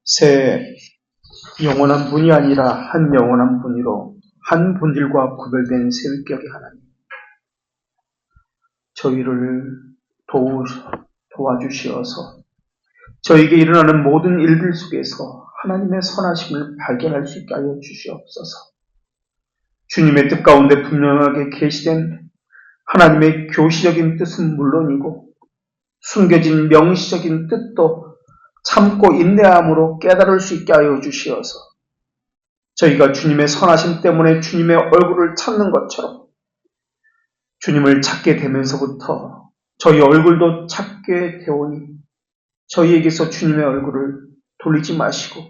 새 영원한 분이 아니라 한 영원한 분이로 한 분들과 구별된 새위격의 하나님, 저희를 도와주시어서 저에게 일어나는 모든 일들 속에서 하나님의 선하심을 발견할 수 있게 하여 주시옵소서. 주님의 뜻 가운데 분명하게 계시된 하나님의 교시적인 뜻은 물론이고 숨겨진 명시적인 뜻도 참고 인내함으로 깨달을 수 있게 하여 주시어서 저희가 주님의 선하심 때문에 주님의 얼굴을 찾는 것처럼 주님을 찾게 되면서부터 저희 얼굴도 찾게 되오니 저희에게서 주님의 얼굴을 돌리지 마시고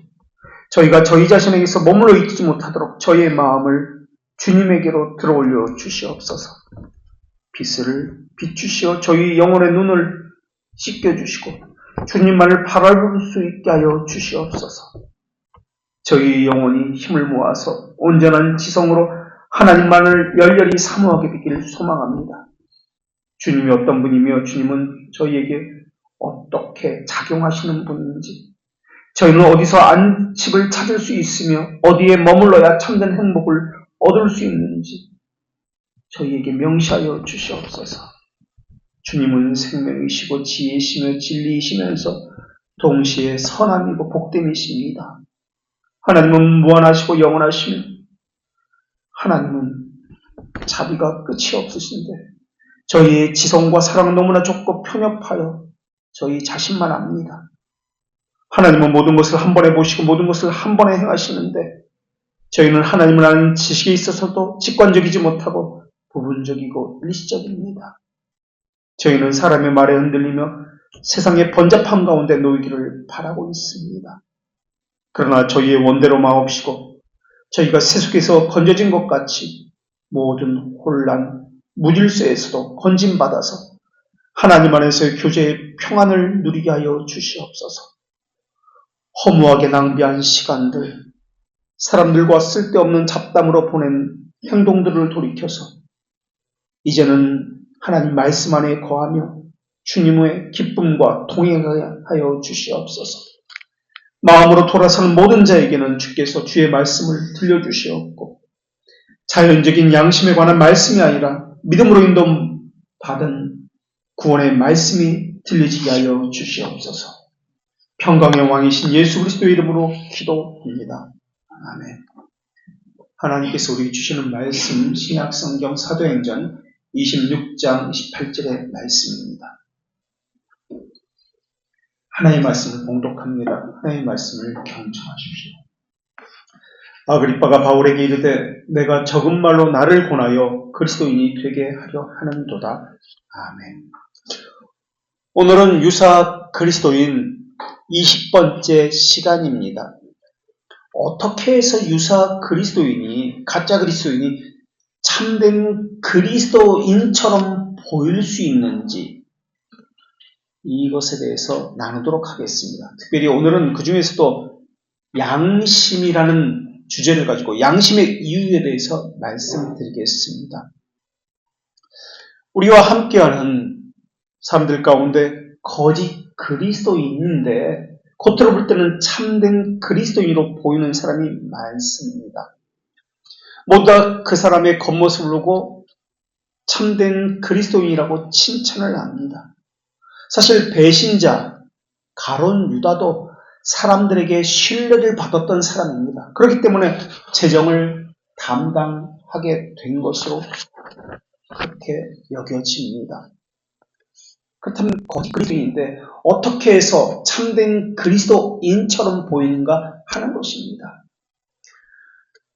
저희가 저희 자신에게서 머물러 있지 못하도록 저희의 마음을 주님에게로 들어올려 주시옵소서. 빛을 비추시어 저희 영혼의 눈을 씻겨주시고 주님만을 바라볼 수 있게 하여 주시옵소서. 저희 영혼이 힘을 모아서 온전한 지성으로 하나님만을 열렬히 사모하게 되기를 소망합니다. 주님이 어떤 분이며 주님은 저희에게 어떻게 작용하시는 분인지, 저희는 어디서 안식을 찾을 수 있으며 어디에 머물러야 참된 행복을 얻을 수 있는지 저희에게 명시하여 주시옵소서. 주님은 생명이시고 지혜이시며 진리이시면서 동시에 선함이고 복됨이십니다. 하나님은 무한하시고 영원하시며 하나님은 자비가 끝이 없으신데 저희의 지성과 사랑은 너무나 좁고 편협하여 저희 자신만 압니다. 하나님은 모든 것을 한 번에 보시고 모든 것을 한 번에 행하시는데 저희는 하나님을 아는 지식에 있어서도 직관적이지 못하고 부분적이고 일시적입니다. 저희는 사람의 말에 흔들리며 세상의 번잡함 가운데 놓이기를 바라고 있습니다. 그러나 저희의 원대로 마옵시고 저희가 세속에서 건져진 것 같이 모든 혼란, 무질서에서도 건짐받아서 하나님 안에서의 교제의 평안을 누리게 하여 주시옵소서. 허무하게 낭비한 시간들, 사람들과 쓸데없는 잡담으로 보낸 행동들을 돌이켜서 이제는 하나님 말씀 안에 거하며 주님의 기쁨과 동행하여 주시옵소서. 마음으로 돌아서는 모든 자에게는 주께서 주의 말씀을 들려주시옵고 자연적인 양심에 관한 말씀이 아니라 믿음으로 인도받은 구원의 말씀이 들려지게 하여 주시옵소서. 평강의 왕이신 예수 그리스도의 이름으로 기도합니다. 아멘. 하나님께서 우리에게 주시는 말씀 신약성경 사도행전 26장 28절의 말씀입니다. 하나님의 말씀을 봉독합니다. 하나님의 말씀을 경청하십시오. 아그리빠가 바울에게 이르되 내가 적은 말로 나를 권하여 그리스도인이 되게 하려 하는도다. 아멘. 오늘은 유사 그리스도인 20번째 시간입니다. 어떻게 해서 유사 그리스도인이, 가짜 그리스도인이 참된 그리스도인처럼 보일 수 있는지 이것에 대해서 나누도록 하겠습니다. 특별히 오늘은 그 중에서도 양심이라는 주제를 가지고 양심의 이유에 대해서 말씀드리겠습니다. 우리와 함께하는 사람들 가운데 거짓 그리스도인인데 겉으로 볼 때는 참된 그리스도인으로 보이는 사람이 많습니다. 모두 다 그 사람의 겉모습을 보고 참된 그리스도인이라고 칭찬을 합니다. 사실 배신자, 가론 유다도 사람들에게 신뢰를 받았던 사람입니다. 그렇기 때문에 재정을 담당하게 된 것으로 그렇게 여겨집니다. 그렇다면 거짓 그리스도인인데 어떻게 해서 참된 그리스도인처럼 보이는가 하는 것입니다.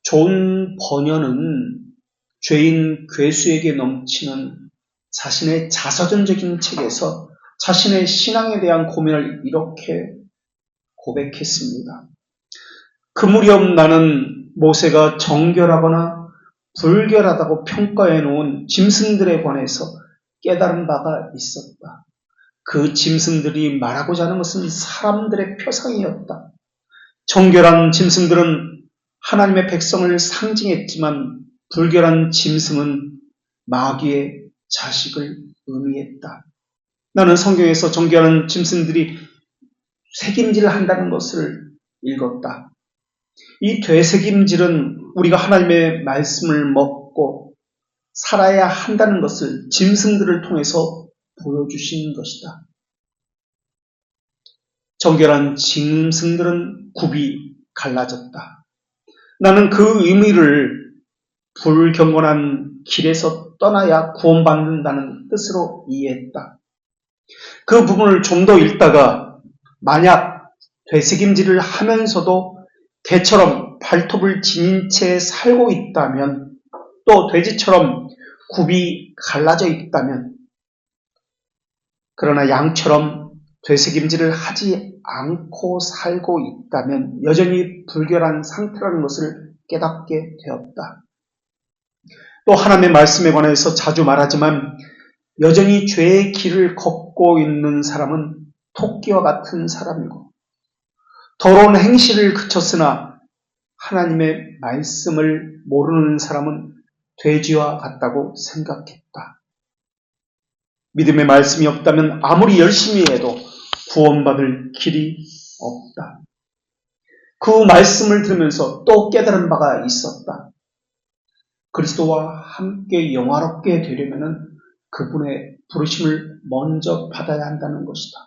존 버녀는 죄인 괴수에게 넘치는 자신의 자서전적인 책에서 자신의 신앙에 대한 고민을 이렇게 고백했습니다. 그 무렵 나는 모세가 정결하거나 불결하다고 평가해 놓은 짐승들에 관해서 깨달은 바가 있었다. 그 짐승들이 말하고자 하는 것은 사람들의 표상이었다. 정결한 짐승들은 하나님의 백성을 상징했지만 불결한 짐승은 마귀의 자식을 의미했다. 나는 성경에서 정결한 짐승들이 새김질을 한다는 것을 읽었다. 이 되새김질은 우리가 하나님의 말씀을 먹고 살아야 한다는 것을 짐승들을 통해서 보여주시는 것이다. 정결한 짐승들은 굽이 갈라졌다. 나는 그 의미를 불경건한 길에서 떠나야 구원받는다는 뜻으로 이해했다. 그 부분을 좀 더 읽다가 만약 되새김질을 하면서도 개처럼 발톱을 지닌 채 살고 있다면, 또 돼지처럼 굽이 갈라져 있다면, 그러나 양처럼 되새김질을 하지 않고 살고 있다면 여전히 불결한 상태라는 것을 깨닫게 되었다. 또 하나님의 말씀에 관해서 자주 말하지만 여전히 죄의 길을 걷고 있는 사람은 토끼와 같은 사람이고, 더러운 행실을 그쳤으나 하나님의 말씀을 모르는 사람은 돼지와 같다고 생각했다. 믿음의 말씀이 없다면 아무리 열심히 해도 구원받을 길이 없다. 그 말씀을 들으면서 또 깨달은 바가 있었다. 그리스도와 함께 영화롭게 되려면 그분의 부르심을 먼저 받아야 한다는 것이다.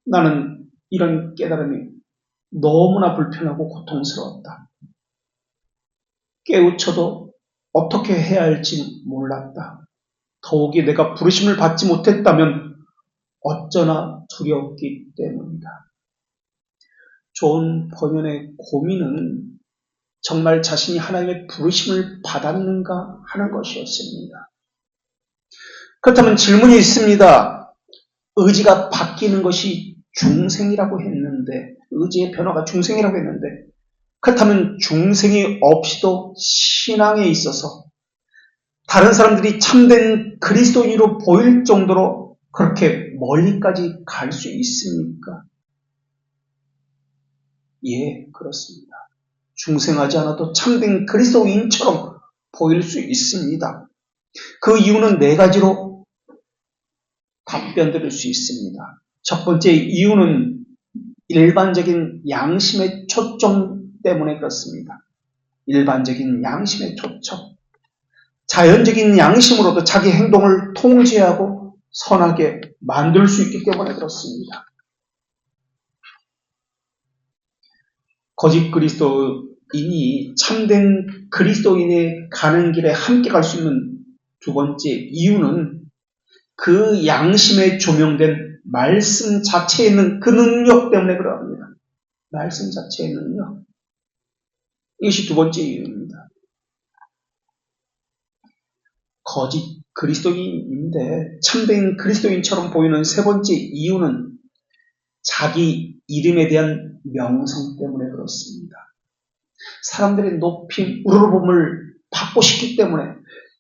나는 이런 깨달음이 너무나 불편하고 고통스러웠다. 깨우쳐도 어떻게 해야 할지 몰랐다. 더욱이 내가 부르심을 받지 못했다면 어쩌나 두려웠기 때문이다. 존 번연의 고민은 정말 자신이 하나님의 부르심을 받았는가 하는 것이었습니다. 그렇다면 질문이 있습니다. 의지가 바뀌는 것이 중생이라고 했는데, 의지의 변화가 중생이라고 했는데, 그렇다면 중생이 없이도 신앙에 있어서 다른 사람들이 참된 그리스도인으로 보일 정도로 그렇게 멀리까지 갈 수 있습니까? 예, 그렇습니다. 중생하지 않아도 참된 그리스도인처럼 보일 수 있습니다. 그 이유는 네 가지로 답변 드릴 수 있습니다. 첫 번째 이유는 일반적인 양심의 초점 때문에 그렇습니다. 일반적인 양심의 초점. 자연적인 양심으로도 자기 행동을 통제하고 선하게 만들 수 있기 때문에 그렇습니다. 거짓 그리스도인이 참된 그리스도인의 가는 길에 함께 갈 수 있는 두 번째 이유는 그 양심에 조명된 말씀 자체에 있는 그 능력 때문에 그러합니다. 말씀 자체의 능력. 이것이 두 번째 이유입니다. 거짓 그리스도인인데 참된 그리스도인처럼 보이는 세 번째 이유는 자기 이름에 대한 명성 때문에 그렇습니다. 사람들의 높임, 우러러봄을 받고 싶기 때문에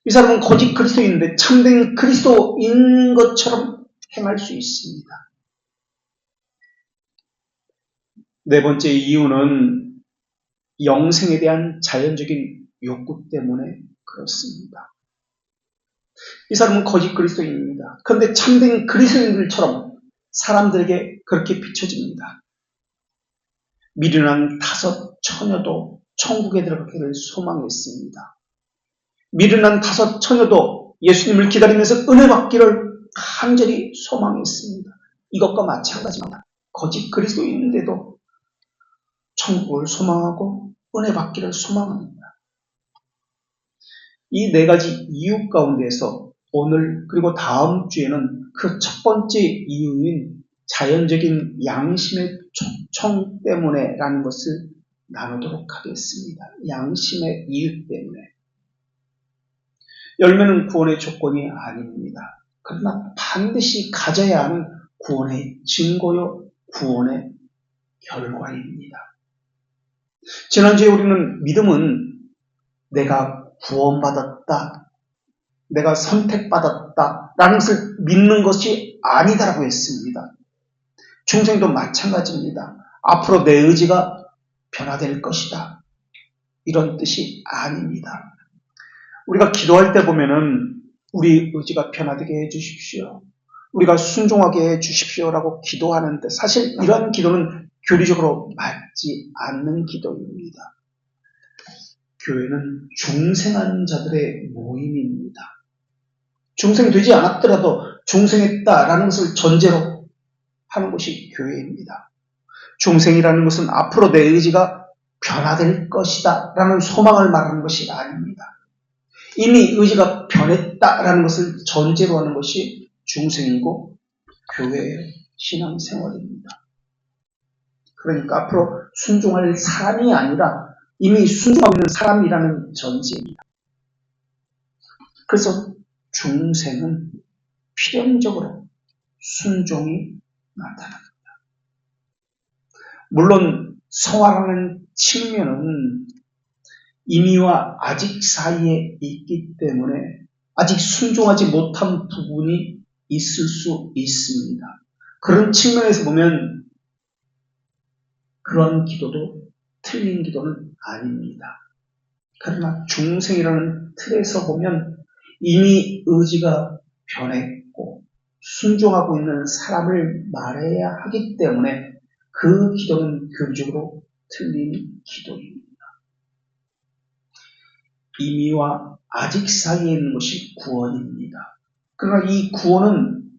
이 사람은 거짓 그리스도인인데 참된 그리스도인 것처럼 행할 수 있습니다. 네 번째 이유는 영생에 대한 자연적인 욕구 때문에 그렇습니다. 이 사람은 거짓 그리스도인입니다. 그런데 참된 그리스도인들처럼 사람들에게 그렇게 비춰집니다. 미련한 5 처녀도 천국에 들어가기를 소망했습니다. 미련한 5 처녀도 예수님을 기다리면서 은혜 받기를 간절히 소망했습니다. 이것과 마찬가지입니다. 거짓 그리스도인인데도 천국을 소망하고 은혜 받기를 소망합니다. 이 네 가지 이유 가운데서 오늘 그리고 다음 주에는 그 첫 번째 이유인 자연적인 양심의 초청 때문에라는 것을 나누도록 하겠습니다. 양심의 이유 때문에. 열매는 구원의 조건이 아닙니다. 그러나 반드시 가져야 하는 구원의 증거요, 구원의 결과입니다. 지난주에 우리는 믿음은 내가 구원받았다, 내가 선택받았다 라는 것을 믿는 것이 아니다라고 했습니다. 중생도 마찬가지입니다. 앞으로 내 의지가 변화될 것이다, 이런 뜻이 아닙니다. 우리가 기도할 때 보면은 우리 의지가 변화되게 해주십시오, 우리가 순종하게 해주십시오라고 기도하는데 사실 이런 기도는 교리적으로 받지 않는 기도입니다. 교회는 중생한 자들의 모임입니다. 중생되지 않았더라도 중생했다라는 것을 전제로 하는 것이 교회입니다. 중생이라는 것은 앞으로 내 의지가 변화될 것이다 라는 소망을 말하는 것이 아닙니다. 이미 의지가 변했다라는 것을 전제로 하는 것이 중생이고 교회의 신앙생활입니다. 그러니까 앞으로 순종할 사람이 아니라 이미 순종하고 있는 사람이라는 전제입니다. 그래서 중생은 필연적으로 순종이 나타납니다. 물론 성화라는 측면은 이미와 아직 사이에 있기 때문에 아직 순종하지 못한 부분이 있을 수 있습니다. 그런 측면에서 보면 그런 기도도 틀린 기도는 아닙니다. 그러나 중생이라는 틀에서 보면 이미 의지가 변했고 순종하고 있는 사람을 말해야 하기 때문에 그 기도는 교리적으로 틀린 기도입니다. 이미와 아직 사이에 있는 것이 구원입니다. 그러나 이 구원은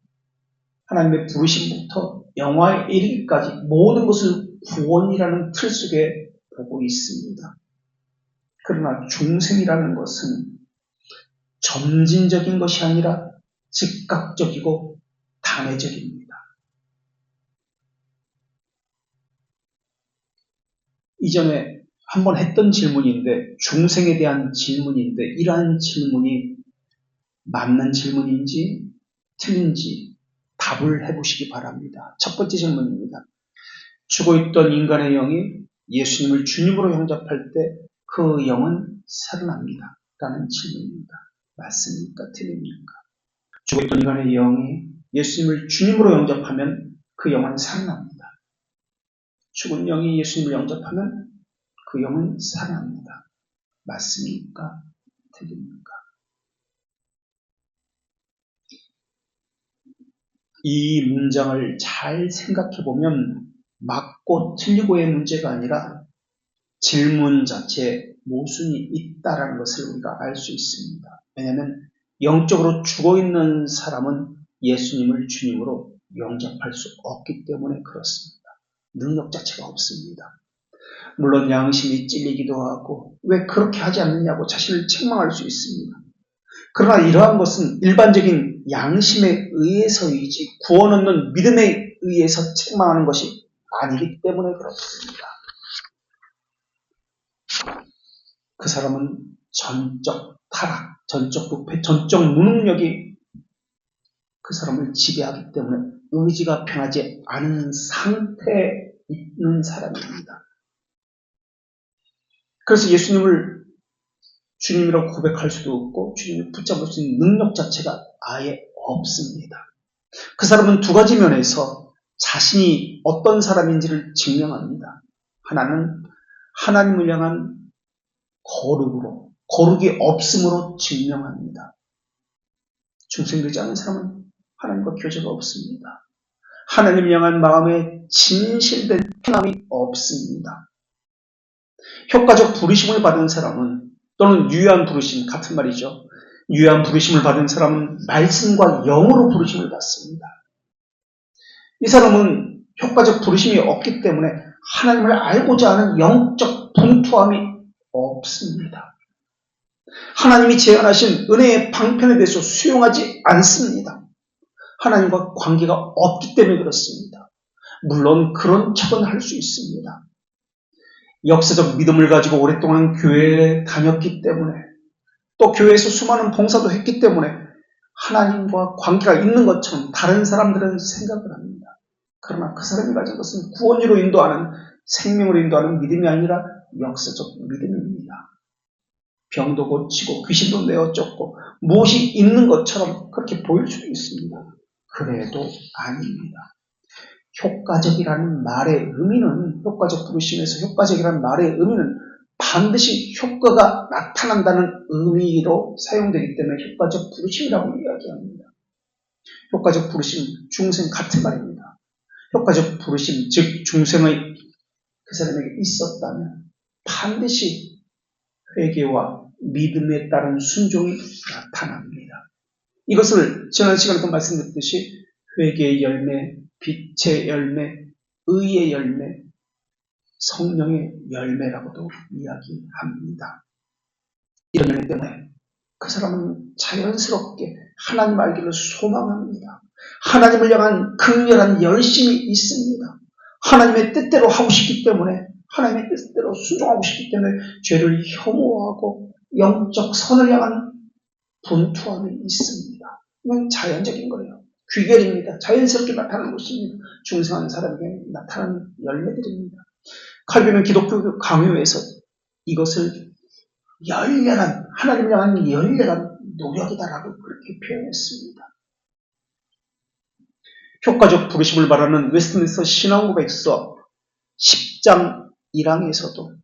하나님의 부르심부터 영화에 이르기까지 모든 것을 구원이라는 틀 속에 보고 있습니다. 그러나 중생이라는 것은 점진적인 것이 아니라 즉각적이고 단회적입니다. 이전에 한번 했던 질문인데 중생에 대한 질문인데 이러한 질문이 맞는 질문인지 틀린지 답을 해보시기 바랍니다. 첫 번째 질문입니다. 죽어있던 인간의 영이 예수님을 주님으로 영접할 때 그 영은 살아납니다. 라는 질문입니다. 맞습니까? 틀립니까? 죽어있던 인간의 영이 예수님을 주님으로 영접하면 그 영은 살아납니다. 죽은 영이 예수님을 영접하면 그 영은 살아납니다. 맞습니까? 틀립니까? 이 문장을 잘 생각해보면 맞고 틀리고의 문제가 아니라 질문 자체에 모순이 있다는 것을 우리가 알 수 있습니다. 왜냐하면 영적으로 죽어있는 사람은 예수님을 주님으로 영접할 수 없기 때문에 그렇습니다. 능력 자체가 없습니다. 물론 양심이 찔리기도 하고 왜 그렇게 하지 않느냐고 자신을 책망할 수 있습니다. 그러나 이러한 것은 일반적인 양심에 의해서이지 구원 얻는 믿음에 의해서 책망하는 것이 아니기 때문에 그렇습니다. 그 사람은 전적 타락, 전적 부패, 전적 무능력이 그 사람을 지배하기 때문에 의지가 변하지 않은 상태에 있는 사람입니다. 그래서 예수님을 주님이라고 고백할 수도 없고 주님을 붙잡을 수 있는 능력 자체가 아예 없습니다. 그 사람은 두 가지 면에서 자신이 어떤 사람인지를 증명합니다. 하나는 하나님을 향한 거룩이 없음으로 증명합니다. 중생되지 않은 사람은 하나님과 교제가 없습니다. 하나님을 향한 마음에 진실된 편함이 없습니다. 효과적 부르심을 받은 사람은 또는 유효한 부르심 같은 말이죠. 유효한 부르심을 받은 사람은 말씀과 영으로 부르심을 받습니다. 이 사람은 효과적 부르심이 없기 때문에 하나님을 알고자 하는 영적 분투함이 없습니다. 하나님이 제안하신 은혜의 방편에 대해서 수용하지 않습니다. 하나님과 관계가 없기 때문에 그렇습니다. 물론 그런 척은 할 수 있습니다. 역사적 믿음을 가지고 오랫동안 교회에 다녔기 때문에 또 교회에서 수많은 봉사도 했기 때문에 하나님과 관계가 있는 것처럼 다른 사람들은 생각을 합니다. 그러나 그 사람이 가진 것은 구원으로 인도하는 생명으로 인도하는 믿음이 아니라 역사적 믿음입니다. 병도 고치고 귀신도 내어 쫓고 무엇이 있는 것처럼 그렇게 보일 수도 있습니다. 그래도 아닙니다. 효과적이라는 말의 의미는 효과적 부르심에서 효과적이라는 말의 의미는 반드시 효과가 나타난다는 의미로 사용되기 때문에 효과적 부르심이라고 이야기합니다. 효과적 부르심, 중생 같은 말입니다. 효과적 부르심, 즉 중생의 그 사람에게 있었다면 반드시 회개와 믿음에 따른 순종이 나타납니다. 이것을 지난 시간에도 말씀드렸듯이 회개의 열매, 빛의 열매, 의의 열매, 성령의 열매라고도 이야기합니다. 이런 열매 때문에 그 사람은 자연스럽게 하나님 알기를 소망합니다. 하나님을 향한 극렬한 열심이 있습니다. 하나님의 뜻대로 하고 싶기 때문에, 하나님의 뜻대로 순종하고 싶기 때문에 죄를 혐오하고 영적 선을 향한 분투함이 있습니다. 이건 자연적인 거예요. 귀결입니다. 자연스럽게 나타나는 것입니다. 중생한 사람에게 나타나는 열매들입니다. 칼빈은 기독교 강요에서 이것을 열렬한, 하나님을 향한 열렬한 노력이다라고 그렇게 표현했습니다. 효과적 부르심을 말하는 웨스트민스터 신앙고백서 10장 1항에서도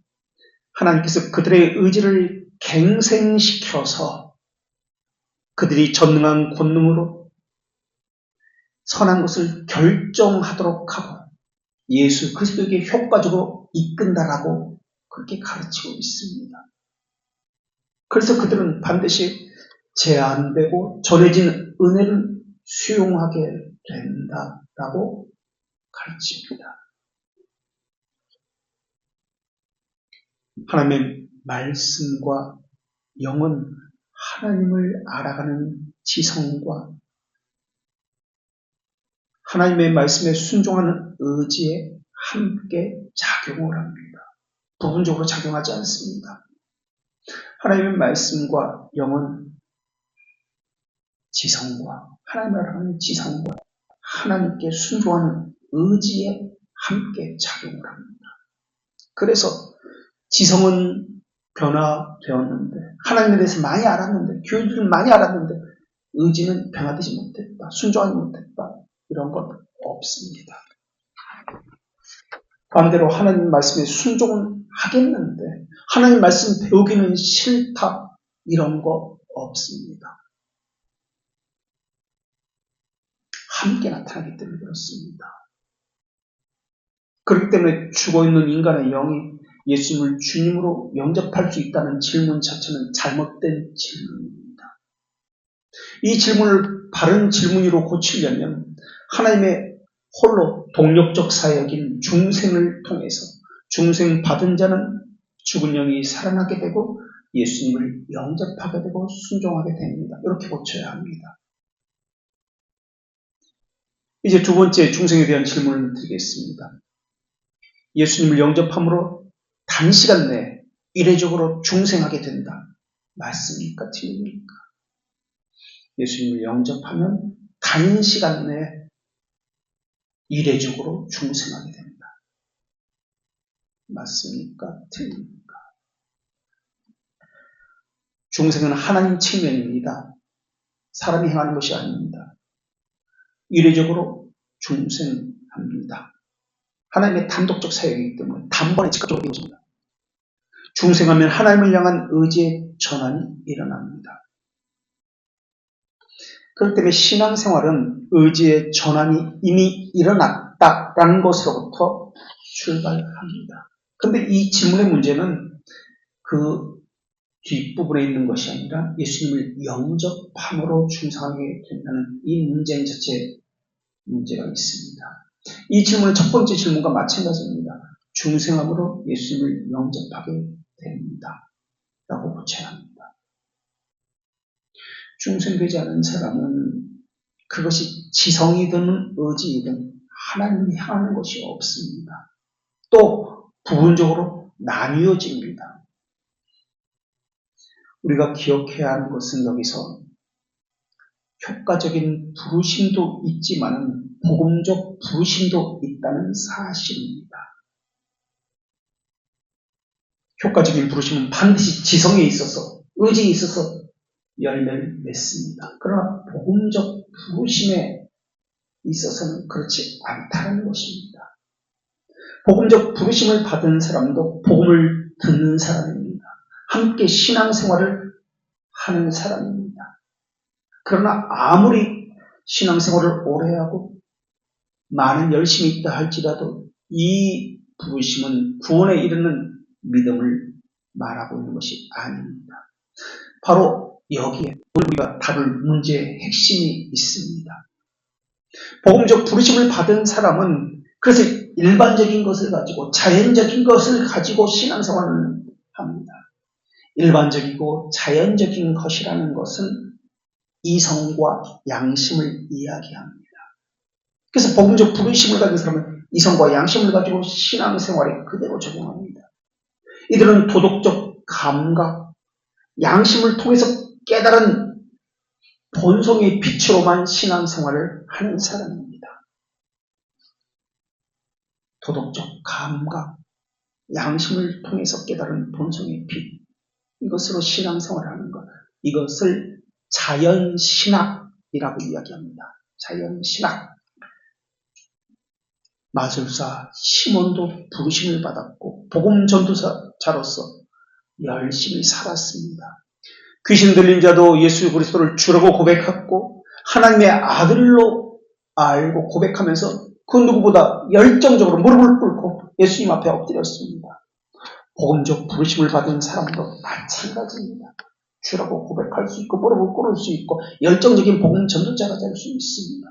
하나님께서 그들의 의지를 갱생시켜서 그들이 전능한 권능으로 선한 것을 결정하도록 하고 예수 그리스도에게 효과적으로 이끈다라고 그렇게 가르치고 있습니다. 그래서 그들은 반드시 제한되고 전해진 은혜를 수용하게 된다라고 가르칩니다. 하나님의 말씀과 영은 하나님을 알아가는 지성과 하나님의 말씀에 순종하는 의지에 함께 작용을 합니다. 부분적으로 작용하지 않습니다. 하나님의 말씀과 영은 지성과 하나님을 알아가는 지성과 하나님께 순종하는 의지에 함께 작용을 합니다. 그래서 지성은 변화되었는데 하나님에 대해서 많이 알았는데 교리를 많이 알았는데 의지는 변화되지 못했다. 순종하지 못했다. 이런 건 없습니다. 반대로 하나님 말씀에 순종은 하겠는데 하나님 말씀 배우기는 싫다. 이런 거 없습니다. 함께 나타나기 때문에 그렇습니다. 그렇기 때문에 죽어있는 인간의 영이 예수님을 주님으로 영접할 수 있다는 질문 자체는 잘못된 질문입니다. 이 질문을 바른 질문으로 고치려면 하나님의 홀로 동력적 사역인 중생을 통해서 중생 받은 자는 죽은 영이 살아나게 되고 예수님을 영접하게 되고 순종하게 됩니다. 이렇게 고쳐야 합니다. 이제 두 번째 중생에 대한 질문을 드리겠습니다. 예수님을 영접함으로 단시간 내에 이례적으로 중생하게 된다. 맞습니까? 틀립니까? 예수님을 영접하면 단시간 내에 이례적으로 중생하게 됩니다. 맞습니까? 틀립니까? 중생은 하나님 측면입니다. 사람이 행하는 것이 아닙니다. 이례적으로 중생합니다. 하나님의 단독적 사역이기 때문에 단번에 즉각적으로 이루어집니다. 중생하면 하나님을 향한 의지의 전환이 일어납니다. 그렇기 때문에 신앙생활은 의지의 전환이 이미 일어났다라는 것으로부터 출발합니다. 그런데 이 질문의 문제는 그 뒷부분에 있는 것이 아니라 예수님을 영접함으로 중생하게 된다는 이 문제 자체에 문제가 있습니다. 이 질문은 첫 번째 질문과 마찬가지입니다. 중생함으로 예수님을 영접하게 됩니다. 라고 고쳐야 합니다. 중생되지 않은 사람은 그것이 지성이든 의지이든 하나님을 향하는 것이 없습니다. 또 부분적으로 나뉘어집니다. 우리가 기억해야 하는 것은 여기서 효과적인 부르심도 있지만 복음적 부르심도 있다는 사실입니다. 효과적인 부르심은 반드시 지성에 있어서 의지에 있어서 열매를 맺습니다. 그러나 복음적 부르심에 있어서는 그렇지 않다는 것입니다. 복음적 부르심을 받은 사람도 복음을 듣는 사람입니다. 함께 신앙생활을 하는 사람입니다. 그러나 아무리 신앙생활을 오래 하고 많은 열심이 있다 할지라도 이 부르심은 구원에 이르는 믿음을 말하고 있는 것이 아닙니다. 바로 여기에 우리가 다룰 문제의 핵심이 있습니다. 복음적 부르심을 받은 사람은 그래서 일반적인 것을 가지고 자연적인 것을 가지고 신앙생활을 합니다. 일반적이고 자연적인 것이라는 것은 이성과 양심을 이야기합니다. 그래서 복음적 부르심을 가진 사람은 이성과 양심을 가지고 신앙생활에 그대로 적용합니다. 이들은 도덕적 감각, 양심을 통해서 깨달은 본성의 빛으로만 신앙생활을 하는 사람입니다. 도덕적 감각, 양심을 통해서 깨달은 본성의 빛, 이것으로 신앙생활을 하는 것, 이것을 자연신학이라고 이야기합니다. 자연신학. 마술사 시몬도 부르심을 받았고 복음 전도자로서 열심히 살았습니다. 귀신 들린 자도 예수 그리스도를 주라고 고백했고 하나님의 아들로 알고 고백하면서 그 누구보다 열정적으로 무릎을 꿇고 예수님 앞에 엎드렸습니다. 복음적 부르심을 받은 사람도 마찬가지입니다. 주라고 고백할 수 있고 무릎을 꿇을 수 있고 열정적인 복음 전도자가 될 수 있습니다.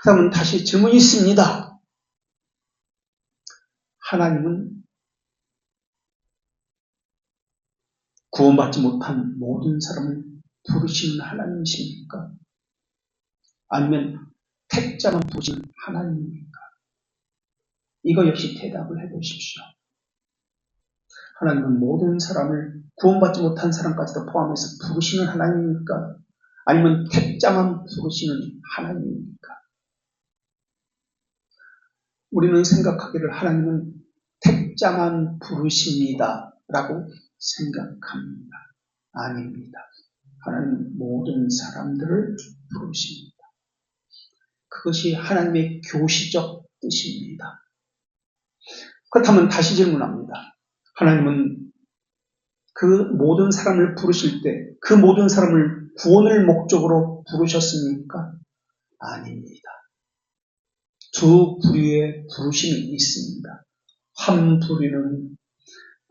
그러면 다시 질문이 있습니다. 하나님은 구원받지 못한 모든 사람을 부르시는 하나님이십니까? 아니면 택자만 부르시는 하나님입니까? 이거 역시 대답을 해보십시오. 하나님은 모든 사람을 구원받지 못한 사람까지도 포함해서 부르시는 하나님입니까? 아니면 택자만 부르시는 하나님입니까? 우리는 생각하기를 하나님은 택자만 부르십니다 라고 생각합니다. 아닙니다. 하나님은 모든 사람들을 부르십니다. 그것이 하나님의 교시적 뜻입니다. 그렇다면 다시 질문합니다. 하나님은 그 모든 사람을 부르실 때 그 모든 사람을 구원을 목적으로 부르셨습니까? 아닙니다. 두 부류의 부르심이 있습니다. 한 부류는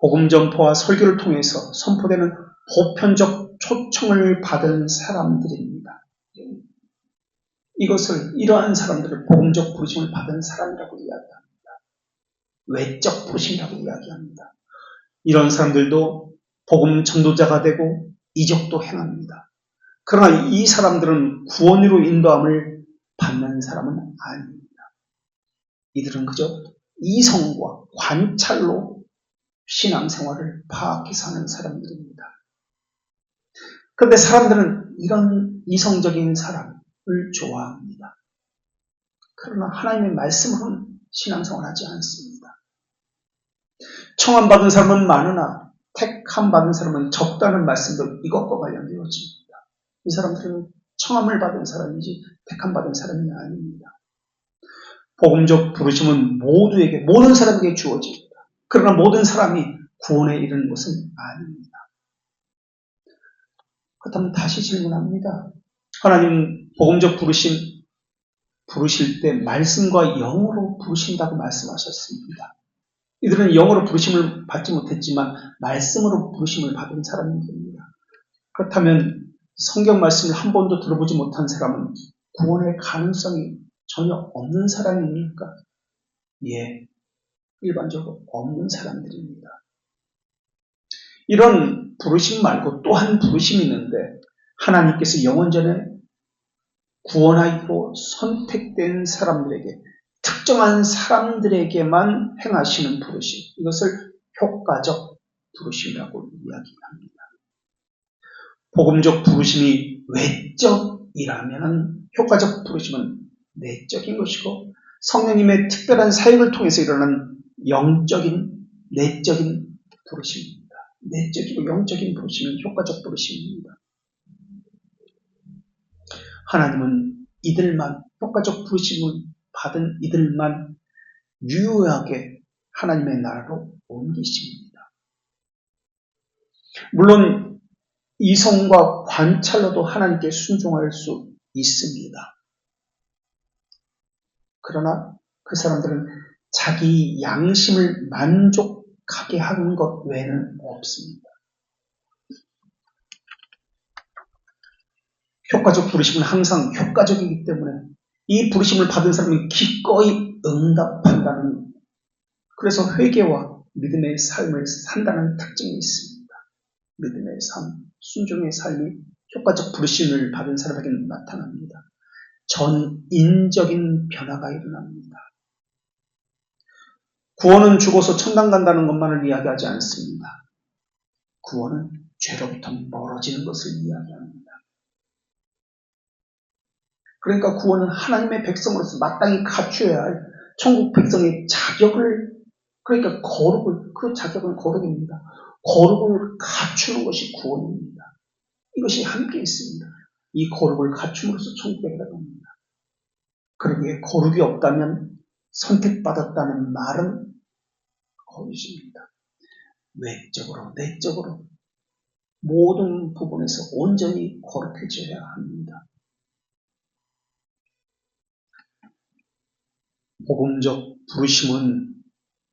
복음 전포와 설교를 통해서 선포되는 보편적 초청을 받은 사람들입니다. 이러한 사람들을 복음적 부르심을 받은 사람이라고 이야기합니다. 외적 부르심이라고 이야기합니다. 이런 사람들도 복음 전도자가 되고 이적도 행합니다. 그러나 이 사람들은 구원으로 인도함을 받는 사람은 아닙니다. 이들은 그저 이성과 관찰로 신앙생활을 파악해서 하는 사람들입니다. 그런데 사람들은 이런 이성적인 사람을 좋아합니다. 그러나 하나님의 말씀으로는 신앙생활하지 않습니다. 청함받은 사람은 많으나 택함받은 사람은 적다는 말씀도 이것과 관련되어집니다. 이 사람들은 청함을 받은 사람이지 택함받은 사람이 아닙니다. 복음적 부르심은 모두에게, 모든 사람에게 주어집니다. 그러나 모든 사람이 구원에 이르는 것은 아닙니다. 그렇다면 다시 질문합니다. 하나님 복음적 부르실 때 말씀과 영으로 부르신다고 말씀하셨습니다. 이들은 영으로 부르심을 받지 못했지만 말씀으로 부르심을 받은 사람입니다. 그렇다면 성경 말씀을 한 번도 들어보지 못한 사람은 구원의 가능성이 전혀 없는 사람입니까? 예, 일반적으로 없는 사람들입니다. 이런 부르심 말고 또 한 부르심이 있는데 하나님께서 영원전에 구원하기로 선택된 사람들에게, 특정한 사람들에게만 행하시는 부르심, 이것을 효과적 부르심이라고 이야기합니다. 복음적 부르심이 외적이라면 효과적 부르심은 내적인 것이고 성령님의 특별한 사역을 통해서 일어나는 영적인, 내적인 부르심입니다. 내적이고 영적인 부르심은 효과적 부르심입니다. 하나님은 이들만, 효과적 부르심을 받은 이들만 유효하게 하나님의 나라로 옮기십니다. 물론 이성과 관찰로도 하나님께 순종할 수 있습니다. 그러나 그 사람들은 자기 양심을 만족하게 하는 것 외에는 없습니다. 효과적 부르심은 항상 효과적이기 때문에 이 부르심을 받은 사람은 기꺼이 응답한다는, 그래서 회개와 믿음의 삶을 산다는 특징이 있습니다. 믿음의 삶, 순종의 삶이 효과적 부르심을 받은 사람에게는 나타납니다. 전인적인 변화가 일어납니다. 구원은 죽어서 천당 간다는 것만을 이야기하지 않습니다. 구원은 죄로부터 멀어지는 것을 이야기합니다. 그러니까 구원은 하나님의 백성으로서 마땅히 갖추어야 할 천국 백성의 자격을, 그러니까 거룩을, 그 자격은 거룩입니다. 거룩을 갖추는 것이 구원입니다. 이것이 함께 있습니다. 이 거룩을 갖춤으로써 천국에 들어갑니다. 그러기에 거룩이 없다면 선택받았다는 말은 거짓입니다. 외적으로, 내적으로 모든 부분에서 온전히 거룩해져야 합니다. 복음적 부르심은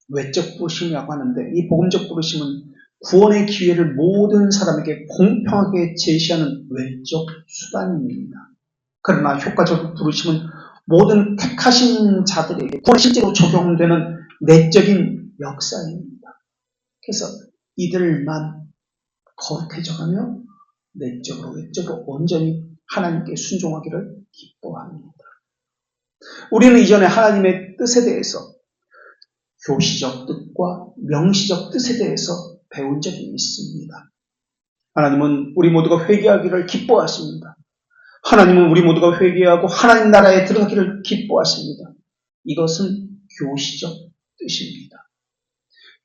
외적 부르심이라고 하는데, 이 복음적 부르심은 구원의 기회를 모든 사람에게 공평하게 제시하는 외적 수단입니다. 그러나 효과적 부르심은 모든 택하신 자들에게 구원에 실제로 적용되는 내적인 역사입니다. 그래서 이들만 거룩해져가며 내적으로 외적으로 온전히 하나님께 순종하기를 기뻐합니다. 우리는 이전에 하나님의 뜻에 대해서 교시적 뜻과 명시적 뜻에 대해서 배운 적이 있습니다. 하나님은 우리 모두가 회개하기를 기뻐하십니다. 하나님은 우리 모두가 회개하고 하나님 나라에 들어가기를 기뻐하십니다. 이것은 교시적 뜻입니다.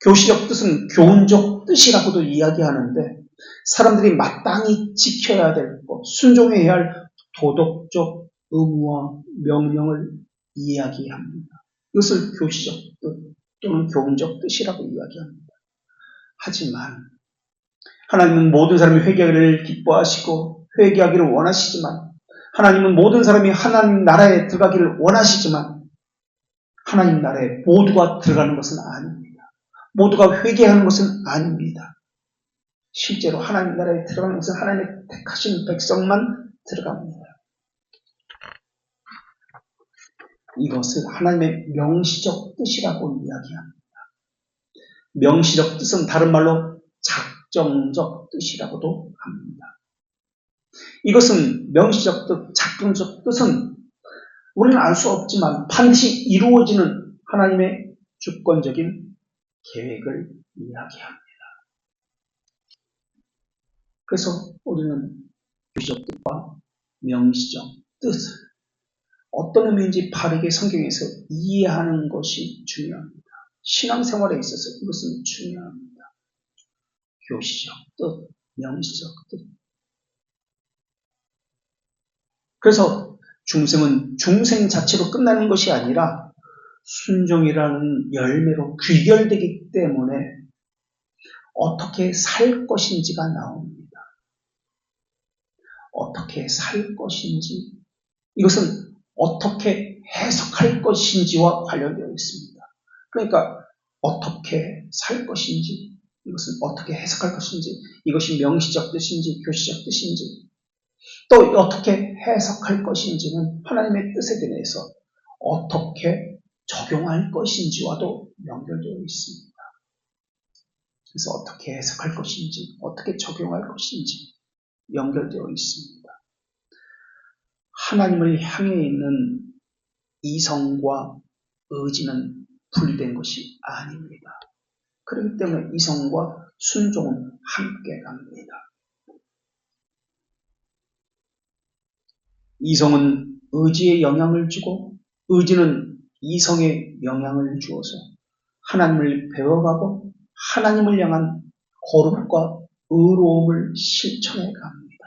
교시적 뜻은 교훈적 뜻이라고도 이야기하는데, 사람들이 마땅히 지켜야 될 것, 순종해야 할 도덕적 의무와 명령을 이야기합니다. 이것을 교시적 뜻 또는 교훈적 뜻이라고 이야기합니다. 하지만 하나님은 모든 사람이 회개하기를 기뻐하시고 회개하기를 원하시지만, 하나님은 모든 사람이 하나님 나라에 들어가기를 원하시지만, 하나님 나라에 모두가 들어가는 것은 아닙니다. 모두가 회개하는 것은 아닙니다. 실제로 하나님 나라에 들어가는 것은 하나님의 택하신 백성만 들어갑니다. 이것을 하나님의 명시적 뜻이라고 이야기합니다. 명시적 뜻은 다른 말로 작정적 뜻이라고도 합니다. 이것은 명시적 뜻, 작정적 뜻은 우리는 알 수 없지만 반드시 이루어지는 하나님의 주권적인 계획을 이야기합니다. 그래서 우리는 교시적 뜻과 명시적 뜻, 어떤 의미인지 바르게 성경에서 이해하는 것이 중요합니다. 신앙생활에 있어서 이것은 중요합니다. 교시적 뜻, 명시적 뜻. 그래서 중생은 중생 자체로 끝나는 것이 아니라 순종이라는 열매로 귀결되기 때문에 어떻게 살 것인지가 나옵니다. 어떻게 살 것인지, 이것은 어떻게 해석할 것인지와 관련되어 있습니다. 그러니까 어떻게 살 것인지, 이것은 어떻게 해석할 것인지, 이것이 명시적 뜻인지 교시적 뜻인지, 또 어떻게 해석할 것인지는 하나님의 뜻에 대해서 어떻게 적용할 것인지와도 연결되어 있습니다. 그래서 어떻게 해석할 것인지, 어떻게 적용할 것인지 연결되어 있습니다. 하나님을 향해 있는 이성과 의지는 분리된 것이 아닙니다. 그렇기 때문에 이성과 순종은 함께 갑니다. 이성은 의지에 영향을 주고 의지는 이성에 영향을 주어서 하나님을 배워가고 하나님을 향한 거룩과 의로움을 실천해 갑니다.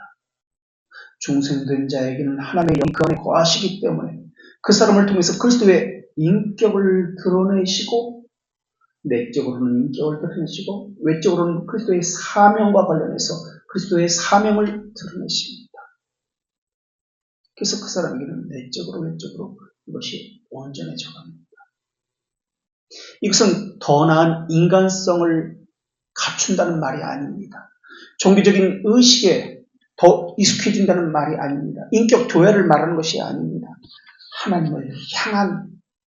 중생된 자에게는 하나님의 영이 그 안에 거하시기 때문에 그 사람을 통해서 그리스도의 인격을 드러내시고, 내적으로는 인격을 드러내시고 외적으로는 그리스도의 사명과 관련해서 그리스도의 사명을 드러내십니다. 그래서 그 사람에게는 내적으로 외적으로 이것이 온전해져 갑니다. 이것은 더 나은 인간성을 갖춘다는 말이 아닙니다. 종교적인 의식에 더 익숙해진다는 말이 아닙니다. 인격 교회를 말하는 것이 아닙니다. 하나님을 향한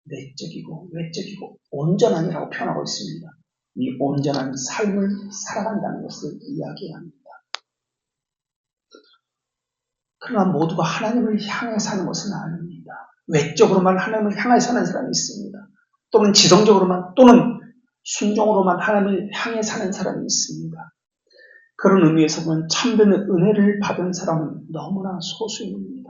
내적이고 외적이고 온전한이라고 표현하고 있습니다. 이 온전한 삶을 살아간다는 것을 이야기합니다. 그러나 모두가 하나님을 향해 사는 것은 아닙니다. 외적으로만 하나님을 향해 사는 사람이 있습니다. 또는 지성적으로만 또는 순종으로만 하나님을 향해 사는 사람이 있습니다. 그런 의미에서 보면 참된 은혜를 받은 사람은 너무나 소수입니다.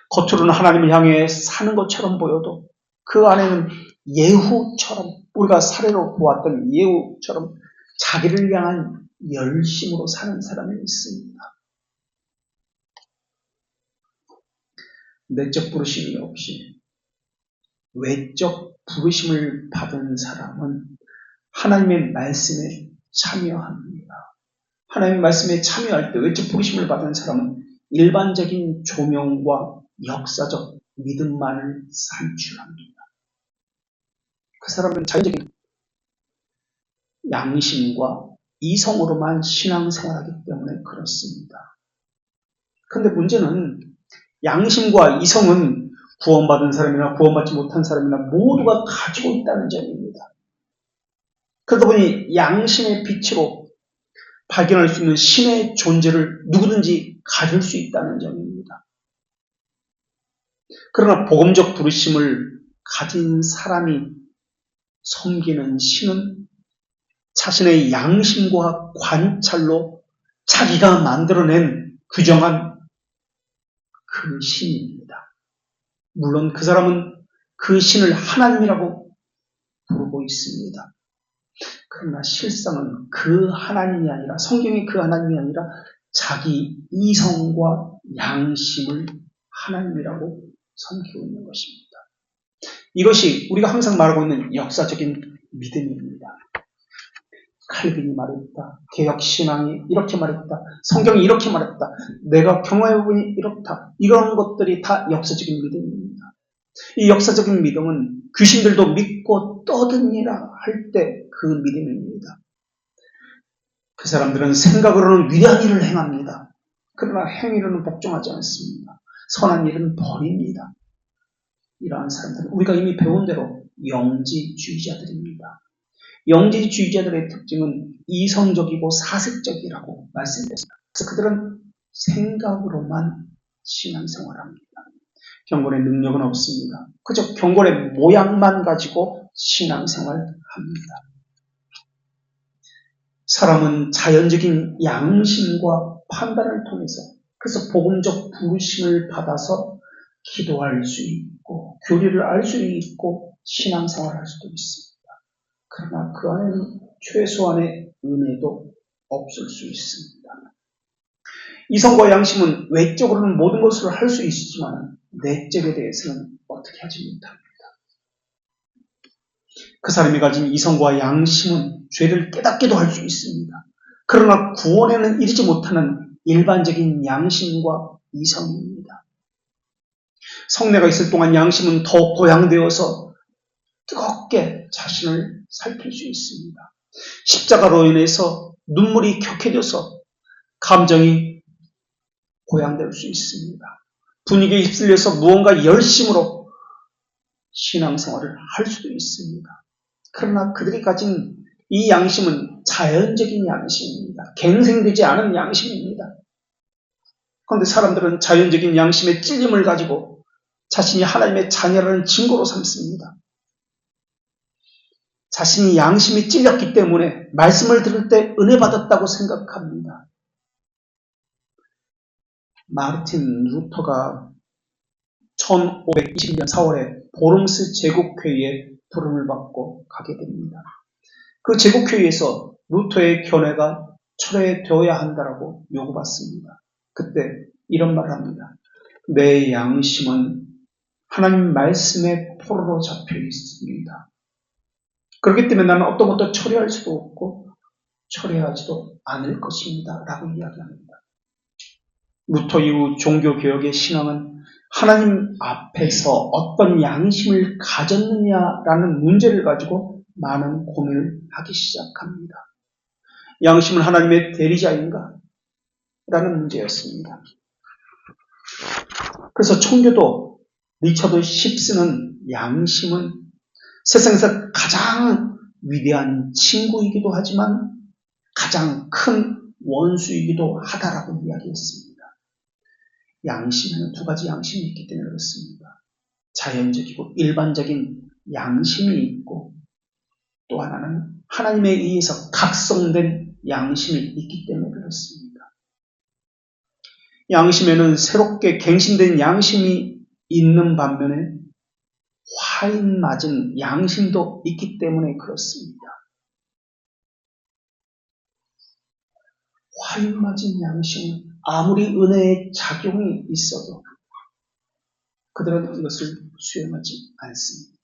겉으로는 하나님을 향해 사는 것처럼 보여도 그 안에는 예후처럼, 우리가 사례로 보았던 예후처럼 자기를 향한 열심으로 사는 사람이 있습니다. 내적 부르심이 없이 외적 부르심을 받은 사람은 하나님의 말씀에 참여합니다. 하나님의 말씀에 참여할 때 외적 부르심을 받은 사람은 일반적인 조명과 역사적 믿음만을 산출합니다. 그 사람은 자연적인 양심과 이성으로만 신앙생활하기 때문에 그렇습니다. 그런데 문제는 양심과 이성은 구원받은 사람이나 구원받지 못한 사람이나 모두가 가지고 있다는 점입니다. 그러다 보니 양심의 빛으로 발견할 수 있는 신의 존재를 누구든지 가질 수 있다는 점입니다. 그러나 복음적 부르심을 가진 사람이 섬기는 신은 자신의 양심과 관찰로 자기가 만들어낸 규정한 그 신입니다. 물론 그 사람은 그 신을 하나님이라고 부르고 있습니다. 그러나 실상은 그 하나님이 아니라, 성경의 그 하나님이 아니라 자기 이성과 양심을 하나님이라고 섬기고 있는 것입니다. 이것이 우리가 항상 말하고 있는 역사적인 믿음입니다. 칼빈이 말했다. 개혁신앙이 이렇게 말했다. 성경이 이렇게 말했다. 내가 경험해보니 이렇다. 이런 것들이 다 역사적인 믿음입니다. 이 역사적인 믿음은 귀신들도 믿고 떠드니라 할 때 그 믿음입니다. 그 사람들은 생각으로는 위대한 일을 행합니다. 그러나 행위로는 복종하지 않습니다. 선한 일은 버립니다. 이러한 사람들은 우리가 이미 배운 대로 영지주의자들입니다. 영지주의자들의 특징은 이성적이고 사색적이라고 말씀드렸습니다. 그래서 그들은 생각으로만 신앙생활합니다. 경건의 능력은 없습니다. 그저 경건의 모양만 가지고 신앙생활합니다. 사람은 자연적인 양심과 판단을 통해서, 그래서 복음적 부르심을 받아서 기도할 수 있고 교리를 알 수 있고 신앙생활할 수도 있습니다. 그러나 그 안에는 최소한의 은혜도 없을 수 있습니다. 이성과 양심은 외적으로는 모든 것을 할 수 있지만 내적에 대해서는 어떻게 하지 못합니다. 그 사람이 가진 이성과 양심은 죄를 깨닫기도 할 수 있습니다. 그러나 구원에는 이르지 못하는 일반적인 양심과 이성입니다. 성례가 있을 동안 양심은 더 고양되어서 뜨겁게 자신을 살필 수 있습니다. 십자가로 인해서 눈물이 격해져서 감정이 고양될 수 있습니다. 분위기에 휩쓸려서 무언가 열심으로 신앙생활을 할 수도 있습니다. 그러나 그들이 가진 이 양심은 자연적인 양심입니다. 갱생되지 않은 양심입니다. 그런데 사람들은 자연적인 양심의 찔림을 가지고 자신이 하나님의 자녀라는 증거로 삼습니다. 자신이 양심이 찔렸기 때문에 말씀을 들을 때 은혜 받았다고 생각합니다. 마르틴 루터가 1521년 4월에 보름스 제국회의에 부름을 받고 가게 됩니다. 그 제국회의에서 루터의 견해가 철회되어야 한다라고 요구받습니다. 그때 이런 말을 합니다. 내 양심은 하나님 말씀의 포로로 잡혀 있습니다. 그렇기 때문에 나는 어떤 것도 처리할 수도 없고 처리하지도 않을 것입니다. 라고 이야기합니다. 루터 이후 종교개혁의 신앙은 하나님 앞에서 어떤 양심을 가졌느냐라는 문제를 가지고 많은 고민을 하기 시작합니다. 양심은 하나님의 대리자인가? 라는 문제였습니다. 그래서 청교도 리처드 십스는 양심은 세상에서 가장 위대한 친구이기도 하지만 가장 큰 원수이기도 하다라고 이야기했습니다. 양심에는 두 가지 양심이 있기 때문에 그렇습니다. 자연적이고 일반적인 양심이 있고 또 하나는 하나님에 의해서 각성된 양심이 있기 때문에 그렇습니다. 양심에는 새롭게 갱신된 양심이 있는 반면에 화인 맞은 양심도 있기 때문에 그렇습니다. 화인 맞은 양심은 아무리 은혜의 작용이 있어도 그들은 이것을 수용하지 않습니다.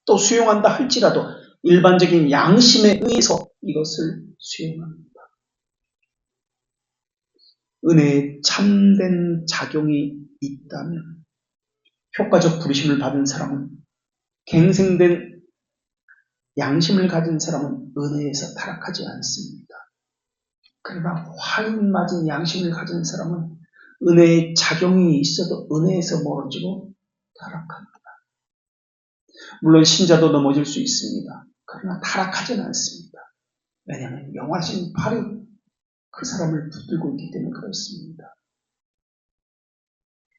또 수용한다 할지라도 일반적인 양심에 의해서 이것을 수용합니다. 은혜의 참된 작용이 있다면 효과적 부르심을 받은 사람은 갱생된 양심을 가진 사람은 은혜에서 타락하지 않습니다. 그러나 화인 맞은 양심을 가진 사람은 은혜의 작용이 있어도 은혜에서 멀어지고 타락합니다. 물론 신자도 넘어질 수 있습니다. 그러나 타락하지는 않습니다. 왜냐하면 영화신 팔이 그 사람을 붙들고 있기 때문에 그렇습니다.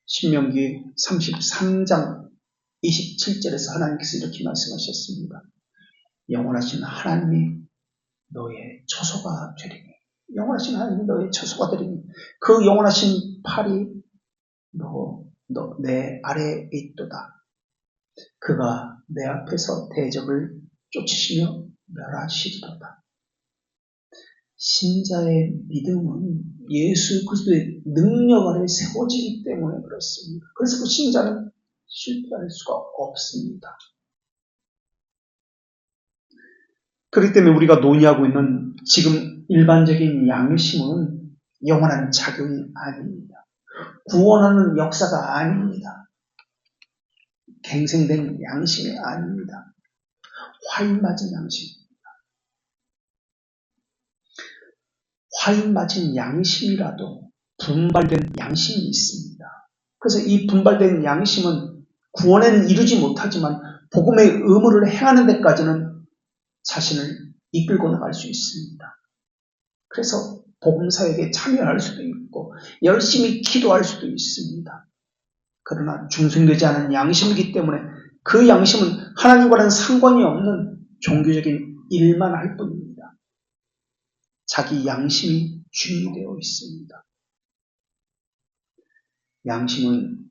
신명기 33장 27절에서 하나님께서 이렇게 말씀하셨습니다. 영원하신 하나님이 너의 처소가 되리니, 영원하신 하나님이 너의 처소가 되리니 그 영원하신 팔이 내 아래에 있도다. 그가 내 앞에서 대적을 쫓으시며 멸하시리로다. 신자의 믿음은 예수 그리스도의 능력 아래 세워지기 때문에 그렇습니다. 그래서 그 신자는 실패할 수가 없습니다. 그렇기 때문에 우리가 논의하고 있는 지금 일반적인 양심은 영원한 작용이 아닙니다. 구원하는 역사가 아닙니다. 갱생된 양심이 아닙니다. 화인 맞은 양심입니다. 화인 맞은 양심이라도 분발된 양심이 있습니다. 그래서 이 분발된 양심은 구원에는 이루지 못하지만 복음의 의무를 행하는 데까지는 자신을 이끌고 나갈 수 있습니다. 그래서 복음사역에 참여할 수도 있고 열심히 기도할 수도 있습니다. 그러나 중생되지 않은 양심이기 때문에 그 양심은 하나님과는 상관이 없는 종교적인 일만 할 뿐입니다. 자기 양심이 주인이 되어 있습니다. 양심은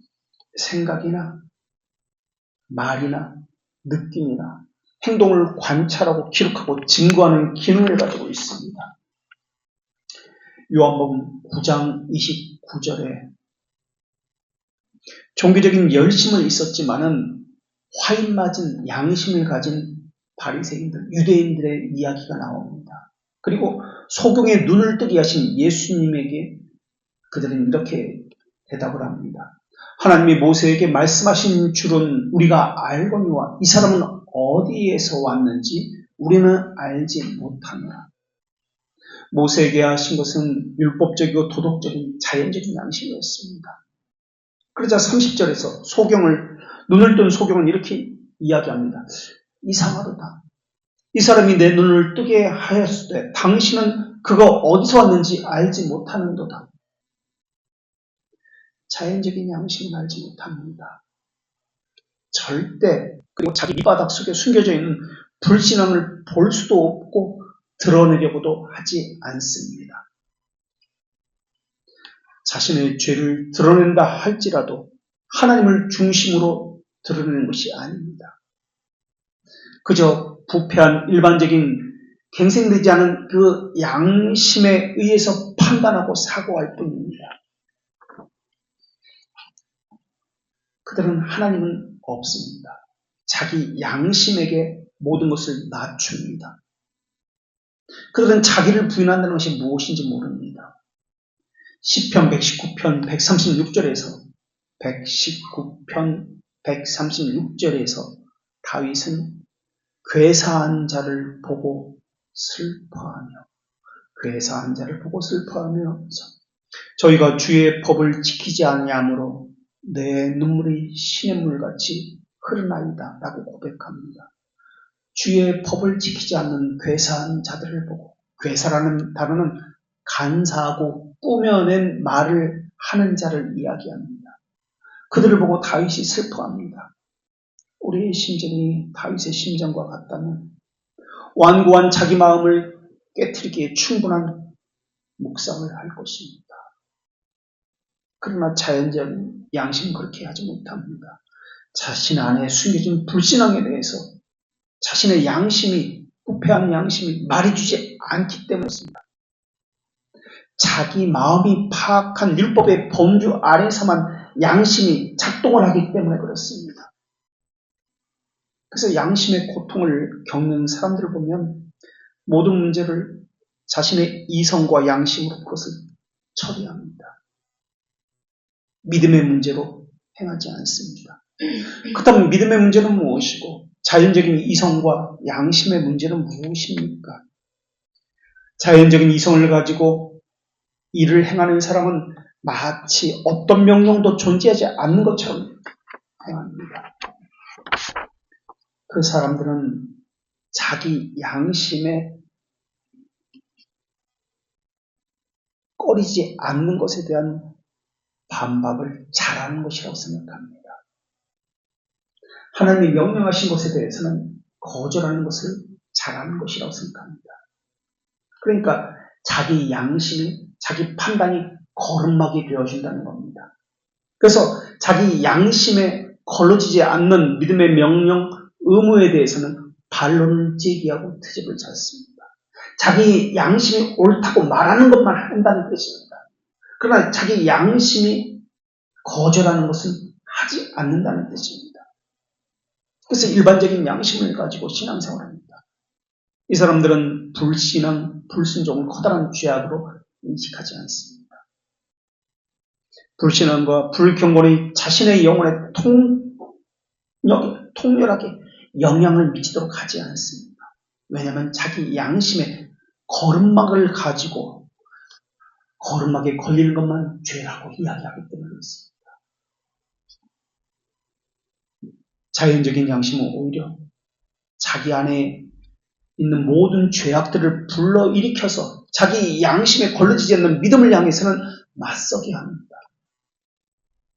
생각이나 말이나 느낌이나 행동을 관찰하고 기록하고 증거하는 기능을 가지고 있습니다. 요한복음 9장 29절에 종교적인 열심은 있었지만은 화인 맞은 양심을 가진 바리새인들, 유대인들의 이야기가 나옵니다. 그리고 소경의 눈을 뜨게 하신 예수님에게 그들은 이렇게 대답을 합니다. 하나님이 모세에게 말씀하신 줄은 우리가 알거니와 이 사람은 어디에서 왔는지 우리는 알지 못하노라. 모세에게 하신 것은 율법적이고 도덕적인 자연적인 양심이었습니다. 그러자 30절에서 눈을 뜬 소경은 이렇게 이야기합니다. 이상하도다. 이 사람이 내 눈을 뜨게 하였을 때 당신은 그가 어디서 왔는지 알지 못하는도다. 자연적인 양심은 알지 못합니다. 절대 그리고 자기 밑바닥 속에 숨겨져 있는 불신앙을 볼 수도 없고 드러내려고도 하지 않습니다. 자신의 죄를 드러낸다 할지라도 하나님을 중심으로 드러내는 것이 아닙니다. 그저 부패한 일반적인 갱생되지 않은 그 양심에 의해서 판단하고 사고할 뿐입니다. 그들은 하나님은 없습니다. 자기 양심에게 모든 것을 낮춥니다. 그들은 자기를 부인한다는 것이 무엇인지 모릅니다. 시편 119편 136절에서 다윗은 괴사한 자를 보고 슬퍼하며, 괴사한 자를 보고 슬퍼하며, 저희가 주의 법을 지키지 아니하므로 내 눈물이 시냇물같이 흐르나이다 라고 고백합니다. 주의 법을 지키지 않는 괴사한 자들을 보고, 괴사라는 단어는 간사하고 꾸며낸 말을 하는 자를 이야기합니다. 그들을 보고 다윗이 슬퍼합니다. 우리의 심정이 다윗의 심정과 같다면 완고한 자기 마음을 깨트리기에 충분한 묵상을 할 것입니다. 그러나 자연적인 양심은 그렇게 하지 못합니다. 자신 안에 숨겨진 불신앙에 대해서 자신의 양심이, 부패한 양심이 말해주지 않기 때문이었습니다. 자기 마음이 파악한 율법의 범주 아래서만 양심이 작동을 하기 때문에 그렇습니다. 그래서 양심의 고통을 겪는 사람들을 보면 모든 문제를 자신의 이성과 양심으로 그것을 처리합니다. 믿음의 문제로 행하지 않습니다. 그렇다면 믿음의 문제는 무엇이고 자연적인 이성과 양심의 문제는 무엇입니까? 자연적인 이성을 가지고 일을 행하는 사람은 마치 어떤 명령도 존재하지 않는 것처럼 행합니다. 그 사람들은 자기 양심에 꺼리지 않는 것에 대한 반박을 잘하는 것이라고 생각합니다. 하나님이 명령하신 것에 대해서는 거절하는 것을 잘하는 것이라고 생각합니다. 그러니까 자기 양심이, 자기 판단이 거름막이 되어진다는 겁니다. 그래서 자기 양심에 걸러지지 않는 믿음의 명령, 의무에 대해서는 반론을 제기하고 트집을 잡습니다. 자기 양심이 옳다고 말하는 것만 한다는 뜻입니다. 그러나 자기 양심이 거절하는 것은 하지 않는다는 뜻입니다. 그래서 일반적인 양심을 가지고 신앙생활합니다. 이 사람들은 불신앙, 불순종을 커다란 죄악으로 인식하지 않습니다. 불신앙과 불경건이 자신의 영혼에 통렬하게 영향을 미치도록 하지 않습니다. 왜냐하면 자기 양심에 거름막을 가지고 거름막에 걸리는 것만 죄라고 이야기하기 때문에 그렇습니다. 자연적인 양심은 오히려 자기 안에 있는 모든 죄악들을 불러일으켜서 자기 양심에 걸러지지 않는 믿음을 향해서는 맞서게 합니다.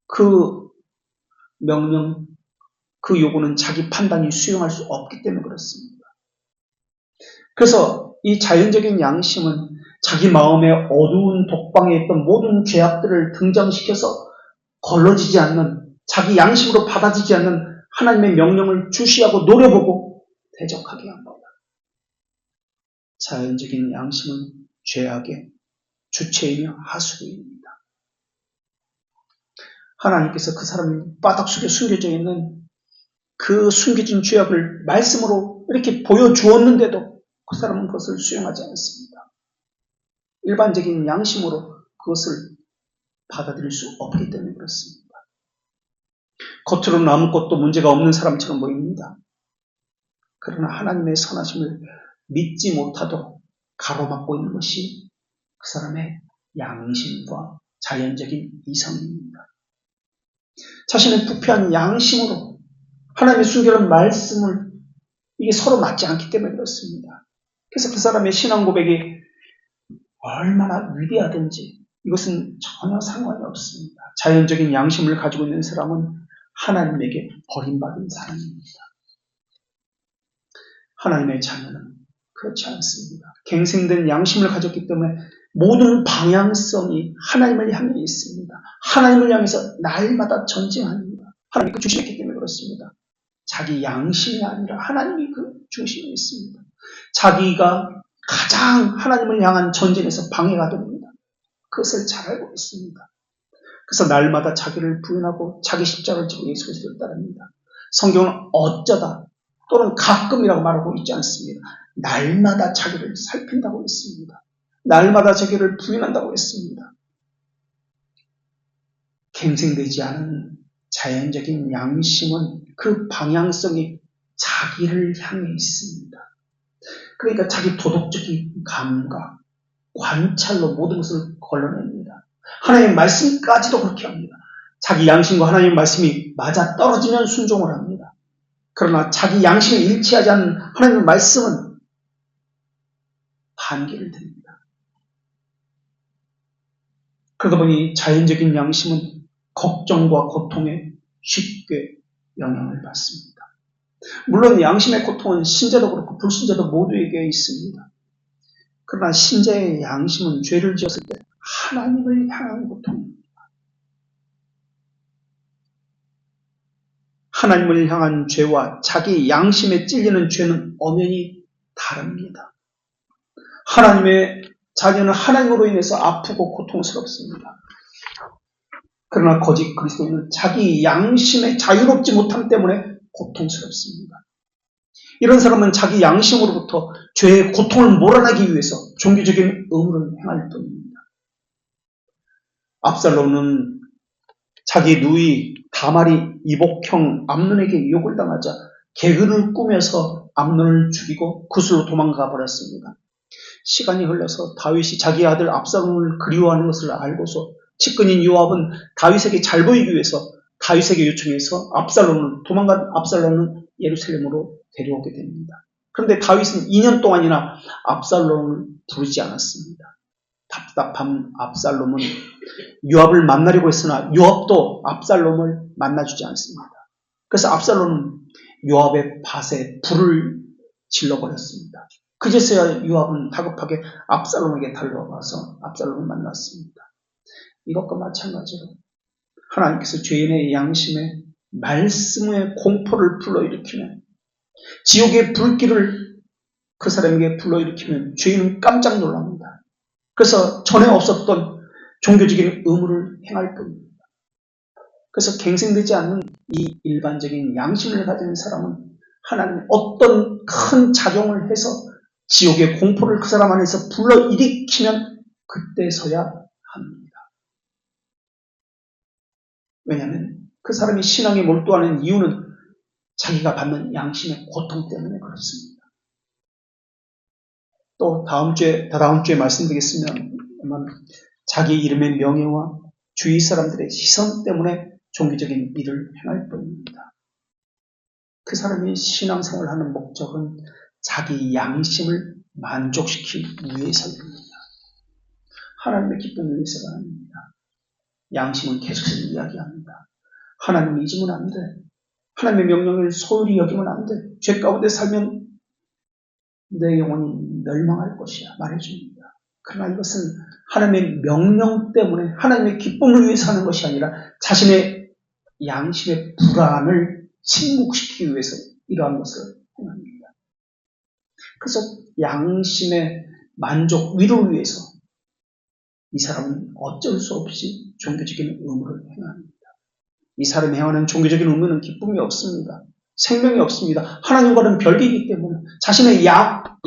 그 명령, 그 요구는 자기 판단이 수용할 수 없기 때문에 그렇습니다. 그래서 이 자연적인 양심은 자기 마음의 어두운 독방에 있던 모든 죄악들을 등장시켜서 걸러지지 않는, 자기 양심으로 받아지지 않는 하나님의 명령을 주시하고 노려보고 대적하게 합니다. 자연적인 양심은 죄악의 주체이며 하수구입니다. 하나님께서 그 사람이 바닥 속에 숨겨져 있는 그 숨겨진 죄악을 말씀으로 이렇게 보여주었는데도 그 사람은 그것을 수용하지 않습니다. 일반적인 양심으로 그것을 받아들일 수 없기 때문에 그렇습니다. 겉으로는 아무것도 문제가 없는 사람처럼 보입니다. 그러나 하나님의 선하심을 믿지 못하도록 가로막고 있는 것이 그 사람의 양심과 자연적인 이성입니다. 자신의 부패한 양심으로 하나님의 숨겨놓은 말씀을 이게 서로 맞지 않기 때문에 그렇습니다. 그래서 그 사람의 신앙 고백이 얼마나 위대하든지 이것은 전혀 상관이 없습니다. 자연적인 양심을 가지고 있는 사람은 하나님에게 버림받은 사람입니다. 하나님의 자녀는 그렇지 않습니다. 갱생된 양심을 가졌기 때문에 모든 방향성이 하나님을 향해 있습니다. 하나님을 향해서 날마다 전쟁합니다. 하나님이 그 중심에 있기 때문에 그렇습니다. 자기 양심이 아니라 하나님이 그 중심에 있습니다. 자기가 가장 하나님을 향한 전쟁에서 방해가 됩니다. 그것을 잘 알고 있습니다. 그래서 날마다 자기를 부인하고 자기 십자가를 지고 예수 그리스도를 따릅니다. 성경은 어쩌다 또는 가끔이라고 말하고 있지 않습니다. 날마다 자기를 살핀다고 했습니다. 날마다 자기를 부인한다고 했습니다. 갱생되지 않은 자연적인 양심은 그 방향성이 자기를 향해 있습니다. 그러니까 자기 도덕적인 감각, 관찰로 모든 것을 걸러냅니다. 하나님의 말씀까지도 그렇게 합니다. 자기 양심과 하나님의 말씀이 맞아 떨어지면 순종을 합니다. 그러나 자기 양심에 일치하지 않는 하나님의 말씀은 반기를 듭니다. 그러다 보니 자연적인 양심은 걱정과 고통에 쉽게 영향을 받습니다. 물론 양심의 고통은 신자도 그렇고 불신자도 모두에게 있습니다. 그러나 신자의 양심은 죄를 지었을 때 하나님을 향한 고통입니다. 하나님을 향한 죄와 자기 양심에 찔리는 죄는 엄연히 다릅니다. 하나님의 자녀는 하나님으로 인해서 아프고 고통스럽습니다. 그러나 거짓 그리스도인은 자기 양심에 자유롭지 못함 때문에 고통스럽습니다. 이런 사람은 자기 양심으로부터 죄의 고통을 몰아내기 위해서 종교적인 의무를 행할 뿐입니다. 압살롬은 자기 누이 다말이 이복형 암논에게 욕을 당하자 개근을 꾸며서 암논을 죽이고 구슬로 도망가 버렸습니다. 시간이 흘러서 다윗이 자기 아들 압살롬을 그리워하는 것을 알고서 측근인 요압은 다윗에게 잘 보이기 위해서 다윗에게 요청해서 도망간 압살롬을 예루살렘으로 데려오게 됩니다. 그런데 다윗은 2년 동안이나 압살롬을 부르지 않았습니다. 답답한 압살롬은 요압을 만나려고 했으나 요압도 압살롬을 만나주지 않습니다. 그래서 압살롬은 요압의 밭에 불을 질러버렸습니다. 그제서야 요압은 다급하게 압살롬에게 달려가서 압살롬을 만났습니다. 이것과 마찬가지로 하나님께서 죄인의 양심에 말씀의 공포를 불러일으키면, 지옥의 불길을 그 사람에게 불러일으키면 죄인은 깜짝 놀랍니다. 그래서 전에 없었던 종교적인 의무를 행할 뿐입니다. 그래서 갱생되지 않는 이 일반적인 양심을 가진 사람은 하나님 어떤 큰 작용을 해서 지옥의 공포를 그 사람 안에서 불러일으키면 그때서야 합니다. 왜냐하면 그 사람이 신앙에 몰두하는 이유는 자기가 받는 양심의 고통 때문에 그렇습니다. 또 다음 주에 말씀드리겠으면 자기 이름의 명예와 주위 사람들의 시선 때문에 종교적인 일을 행할 뿐입니다. 그 사람이 신앙생활을 하는 목적은 자기 양심을 만족시키기 위해서입니다. 하나님의 기쁨을 위해서가 아닙니다. 양심은 계속해서 이야기합니다. 하나님을 잊으면 안 돼. 하나님의 명령을 소홀히 여기면 안 돼. 죄 가운데 살면 내 영혼이 멸망할 것이야 말해줍니다. 그러나 이것은 하나님의 명령 때문에 하나님의 기쁨을 위해서 하는 것이 아니라 자신의 양심의 불안을 침묵시키기 위해서 이러한 것을 행합니다. 그래서 양심의 만족, 위로를 위해서 이 사람은 어쩔 수 없이 종교적인 의무를 행합니다. 이 사람이 행하는 종교적인 의무는 기쁨이 없습니다. 생명이 없습니다. 하나님과는 별개이기 때문에 자신의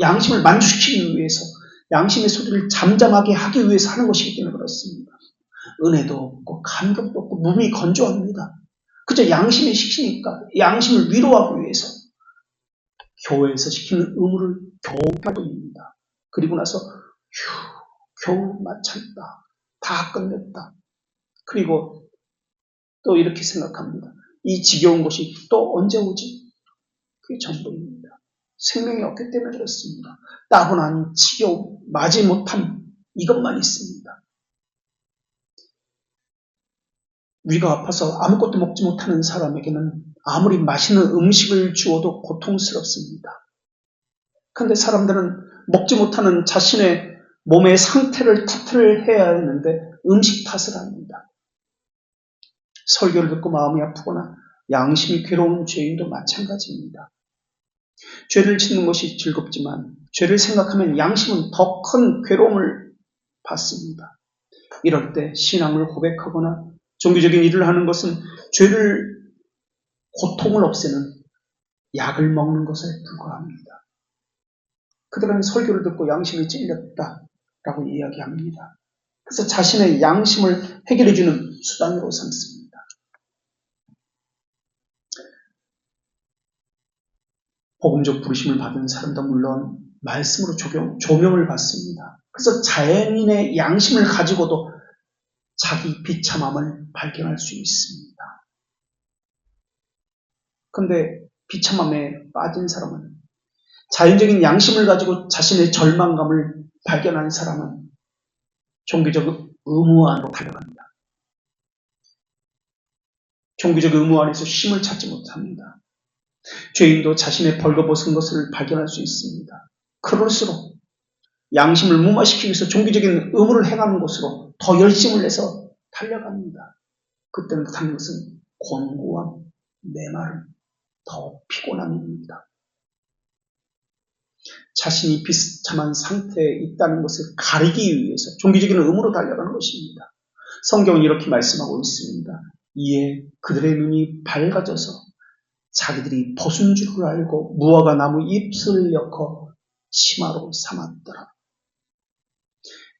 양심을 만족시키기 위해서, 양심의 소리를 잠잠하게 하기 위해서 하는 것이기 때문에 그렇습니다. 은혜도 없고 감격도 없고 몸이 건조합니다. 그저 양심이 시키니까 양심을 위로하기 위해서 교회에서 시키는 의무를 겨우 받습니다. 그리고 나서 겨우 마쳤다. 다 끝냈다. 그리고 또 이렇게 생각합니다. 이 지겨운 것이 또 언제 오지? 그게 전부입니다. 생명이 없기 때문에 그렇습니다. 따분한 지겨움, 마지못함 이것만 있습니다. 위가 아파서 아무것도 먹지 못하는 사람에게는 아무리 맛있는 음식을 주어도 고통스럽습니다. 그런데 사람들은 먹지 못하는 자신의 몸의 상태를 탓을 해야 하는데 음식 탓을 합니다. 설교를 듣고 마음이 아프거나 양심이 괴로운 죄인도 마찬가지입니다. 죄를 짓는 것이 즐겁지만 죄를 생각하면 양심은 더 큰 괴로움을 받습니다. 이럴 때 신앙을 고백하거나 종교적인 일을 하는 것은 고통을 없애는 약을 먹는 것에 불과합니다. 그들은 설교를 듣고 양심이 찔렸다라고 이야기합니다. 그래서 자신의 양심을 해결해주는 수단으로 삼습니다. 복음적 부르심을 받은 사람도 물론 말씀으로 조명을 받습니다. 그래서 자연인의 양심을 가지고도 자기 비참함을 발견할 수 있습니다. 그런데 비참함에 빠진 사람은, 자연적인 양심을 가지고 자신의 절망감을 발견한 사람은 종교적 의무 안으로 달려갑니다. 종교적 의무 안에서 쉼을 찾지 못합니다. 죄인도 자신의 벌거벗은 것을 발견할 수 있습니다. 그럴수록 양심을 무마시키기 위해서 종교적인 의무를 행하는 곳으로 더 열심을 내서 달려갑니다. 그때는 당한 것은 곤고함, 메마름, 더 피곤함입니다. 자신이 비참한 상태에 있다는 것을 가리기 위해서 종교적인 의무로 달려가는 것입니다. 성경은 이렇게 말씀하고 있습니다. 이에 그들의 눈이 밝아져서 자기들이 벗은 줄을 알고 무화과 나무 잎을 엮어 치마로 삼았더라.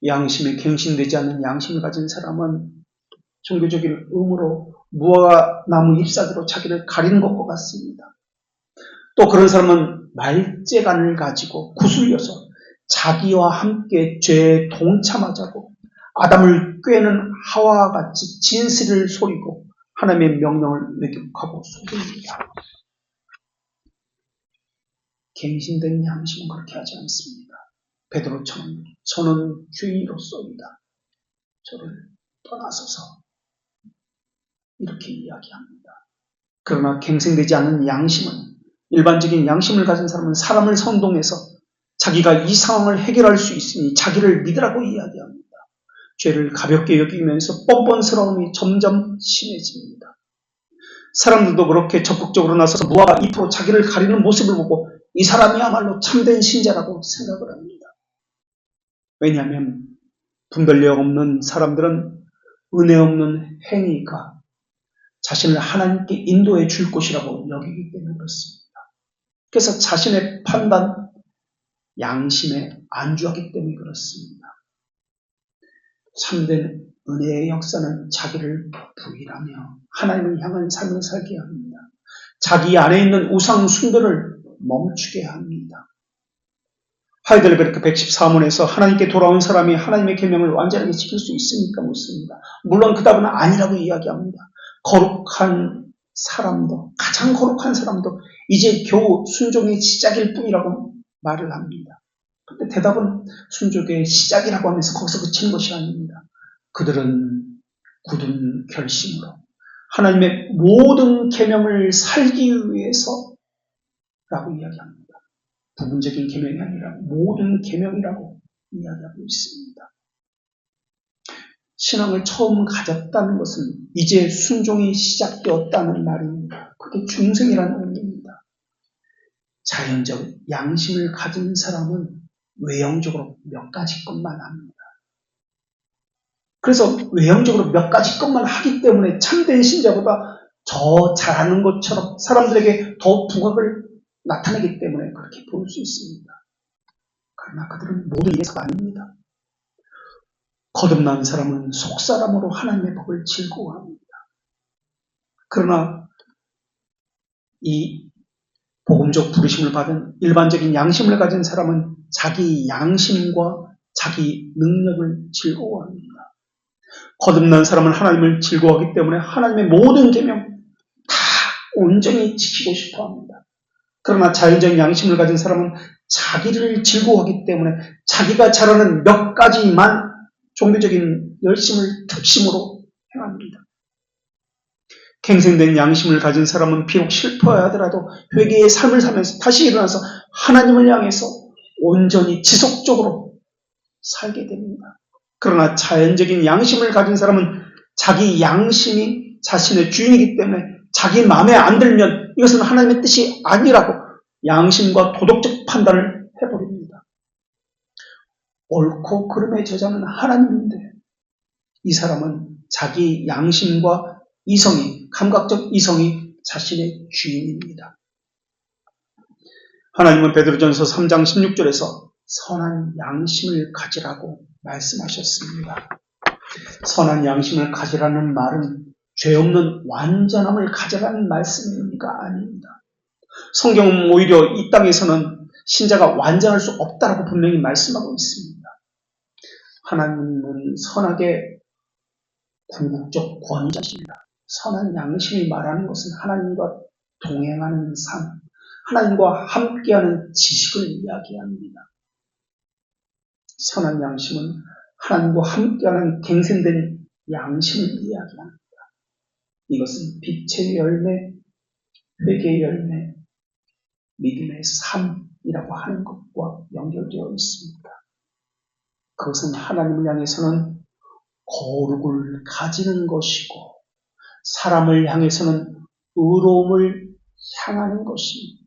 양심에 갱신되지 않는 양심을 가진 사람은 종교적인 의무로 무화과 나무 잎사귀로 자기를 가리는 것과 같습니다. 또 그런 사람은 말재간을 가지고 구슬려서 자기와 함께 죄에 동참하자고 아담을 꾀는 하와와 같이 진실을 속이고 하나님의 명령을 왜곡하고 속입니다. 갱신된 양심은 그렇게 하지 않습니다. 베드로처럼 저는 죄인으로서이다. 저를 떠나소서. 이렇게 이야기합니다. 그러나 갱생되지 않은 양심은, 일반적인 양심을 가진 사람은 사람을 선동해서 자기가 이 상황을 해결할 수 있으니 자기를 믿으라고 이야기합니다. 죄를 가볍게 여기면서 뻔뻔스러움이 점점 심해집니다. 사람들도 그렇게 적극적으로 나서서 무화과 잎으로 자기를 가리는 모습을 보고 이 사람이야말로 참된 신자라고 생각을 합니다. 왜냐하면 분별력 없는 사람들은 은혜 없는 행위가 자신을 하나님께 인도해 줄 것이라고 여기기 때문에 그렇습니다. 그래서 자신의 판단, 양심에 안주하기 때문에 그렇습니다. 참된 은혜의 역사는 자기를 부인하며 하나님을 향한 삶을 살게 합니다. 자기 안에 있는 우상 숭배를 멈추게 합니다. 하이델베르크 114문에서 하나님께 돌아온 사람이 하나님의 계명을 완전하게 지킬 수 있습니까? 묻습니다. 물론 그 답은 아니라고 이야기합니다. 거룩한 사람도, 가장 거룩한 사람도 이제 겨우 순종의 시작일 뿐이라고 말을 합니다. 그런데 대답은 순종의 시작이라고 하면서 거기서 그치는 것이 아닙니다. 그들은 굳은 결심으로 하나님의 모든 계명을 살기 위해서라고 이야기합니다. 부분적인 계명이 아니라 모든 계명이라고 이야기하고 있습니다. 신앙을 처음 가졌다는 것은 이제 순종이 시작되었다는 말입니다. 그게 중생이라는 의미입니다. 자연적 양심을 가진 사람은 외형적으로 몇 가지 것만 합니다. 그래서 외형적으로 몇 가지 것만 하기 때문에 참된 신자보다 더 잘하는 것처럼 사람들에게 더 부각을 나타내기 때문에 그렇게 보일 수 있습니다. 그러나 그들은 모두 예사가 아닙니다. 거듭난 사람은 속사람으로 하나님의 법을 즐거워합니다. 그러나 이 복음적 부르심을 받은 일반적인 양심을 가진 사람은 자기 양심과 자기 능력을 즐거워합니다. 거듭난 사람은 하나님을 즐거워하기 때문에 하나님의 모든 계명 다 온전히 지키고 싶어합니다. 그러나 자연적 양심을 가진 사람은 자기를 즐거워하기 때문에 자기가 잘하는 몇 가지만 종교적인 열심을 특심으로 행합니다. 갱생된 양심을 가진 사람은 비록 실패해야 하더라도 회개의 삶을 살면서 다시 일어나서 하나님을 향해서 온전히 지속적으로 살게 됩니다. 그러나 자연적인 양심을 가진 사람은 자기 양심이 자신의 주인이기 때문에 자기 마음에 안 들면 이것은 하나님의 뜻이 아니라고 양심과 도덕적 판단을 해버립니다. 옳고 그름의 저자는 하나님인데 이 사람은 자기 양심과 이성이, 감각적 이성이 자신의 주인입니다. 하나님은 베드로전서 3장 16절에서 선한 양심을 가지라고 말씀하셨습니다. 선한 양심을 가지라는 말은 죄 없는 완전함을 가지라는 말씀입니까? 아닙니다. 성경은 오히려 이 땅에서는 신자가 완전할 수 없다라고 분명히 말씀하고 있습니다. 하나님은 선하게 궁극적 권위자십니다. 선한 양심이 말하는 것은 하나님과 동행하는 삶, 하나님과 함께하는 지식을 이야기합니다. 선한 양심은 하나님과 함께하는 갱생된 양심을 이야기합니다. 이것은 빛의 열매, 회개의 열매, 믿음의 삶이라고 하는 것과 연결되어 있습니다. 그것은 하나님을 향해서는 거룩을 가지는 것이고 사람을 향해서는 의로움을 향하는 것입니다.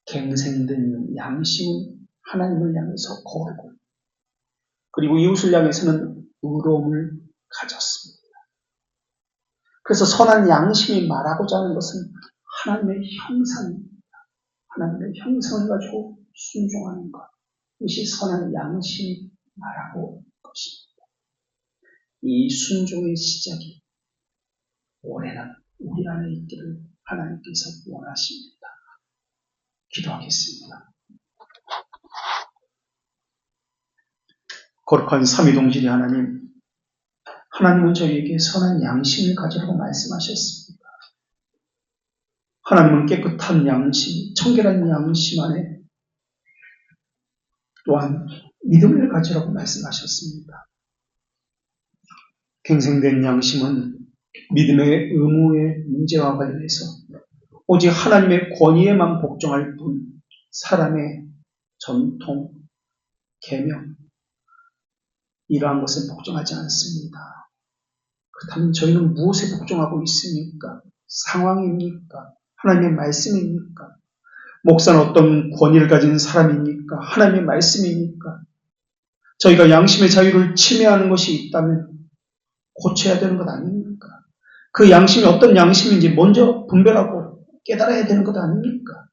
갱생된 양심은 하나님을 향해서 거룩을, 그리고 이웃을 향해서는 의로움을 가졌습니다. 그래서 선한 양심이 말하고자 하는 것은 하나님의 형상입니다. 하나님의 형상을 가지고 순종하는 것, 이것이 선한 양심이 말하고 있는 것입니다. 이 순종의 시작이 올해는 우리 안에 있기를 하나님께서 원하십니다. 기도하겠습니다. 거룩한 삼위동질의 하나님, 하나님은 저희에게 선한 양심을 가지라고 말씀하셨습니다. 하나님은 깨끗한 양심, 청결한 양심 안에 또한 믿음을 가지라고 말씀하셨습니다. 갱생된 양심은 믿음의 의무의 문제와 관련해서 오직 하나님의 권위에만 복종할 뿐 사람의 전통, 계명 이러한 것에 복종하지 않습니다. 그렇다면 저희는 무엇에 복종하고 있습니까? 상황입니까? 하나님의 말씀입니까? 목사는 어떤 권위를 가진 사람입니까? 하나님의 말씀입니까? 저희가 양심의 자유를 침해하는 것이 있다면 고쳐야 되는 것 아닙니까? 그 양심이 어떤 양심인지 먼저 분별하고 깨달아야 되는 것 아닙니까?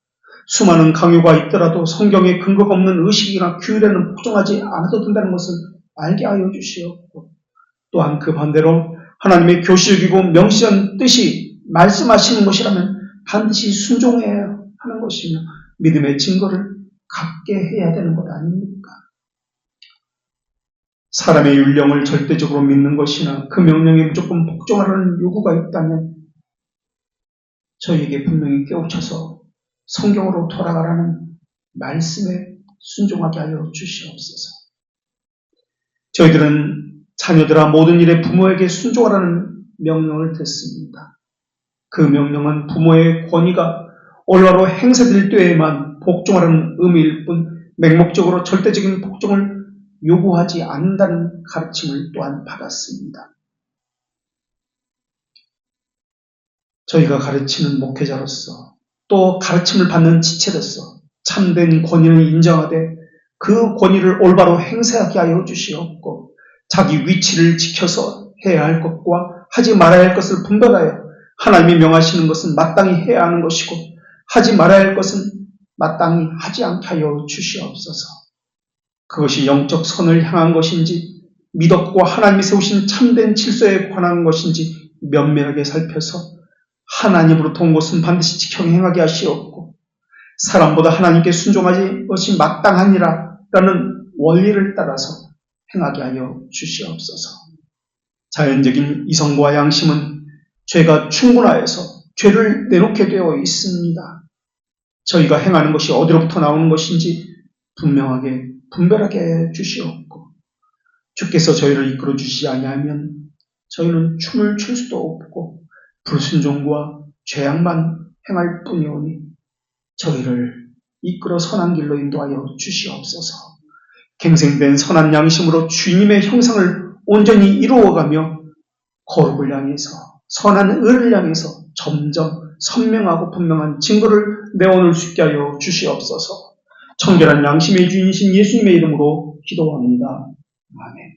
수많은 강요가 있더라도 성경에 근거가 없는 의식이나 규율에는 복종하지 않아도 된다는 것을 알게 하여 주시옵고, 또한 그 반대로 하나님의 교실이고 명시한 뜻이 말씀하시는 것이라면 반드시 순종해야 하는 것이며 믿음의 증거를 갖게 해야 되는 것 아닙니까? 사람의 율령을 절대적으로 믿는 것이나 그 명령에 무조건 복종하라는 요구가 있다면 저희에게 분명히 깨우쳐서 성경으로 돌아가라는 말씀에 순종하게 하여 주시옵소서. 저희들은 자녀들아 모든 일에 부모에게 순종하라는 명령을 듣습니다. 그 명령은 부모의 권위가 올바로 행사될 때에만 복종하라는 의미일 뿐 맹목적으로 절대적인 복종을 요구하지 않는다는 가르침을 또한 받았습니다. 저희가 가르치는 목회자로서 또 가르침을 받는 지체로서 참된 권위를 인정하되 그 권위를 올바로 행사하게 하여 주시옵고 자기 위치를 지켜서 해야 할 것과 하지 말아야 할 것을 분별하여 하나님이 명하시는 것은 마땅히 해야 하는 것이고 하지 말아야 할 것은 마땅히 하지 않게 하여 주시옵소서. 그것이 영적 선을 향한 것인지 미덕과 하나님이 세우신 참된 질서에 관한 것인지 면밀하게 살펴서 하나님으로부터 온 것은 반드시 지켜 행하게 하시옵고 사람보다 하나님께 순종하지 것이 마땅하니라 라는 원리를 따라서 행하게 하여 주시옵소서. 자연적인 이성과 양심은 죄가 충분하여서 죄를 내놓게 되어 있습니다. 저희가 행하는 것이 어디로부터 나오는 것인지 분명하게 분별하게 해 주시옵고 주께서 저희를 이끌어 주시지 아니하면 저희는 춤을 출 수도 없고 불순종과 죄악만 행할 뿐이오니 저희를 이끌어 선한 길로 인도하여 주시옵소서. 갱생된 선한 양심으로 주님의 형상을 온전히 이루어가며 거룩을 향해서 선한 의를 향해서 점점 선명하고 분명한 증거를 내어놓을 수 있게 하여 주시옵소서. 청결한 양심의 주인이신 예수님의 이름으로 기도합니다. 아멘.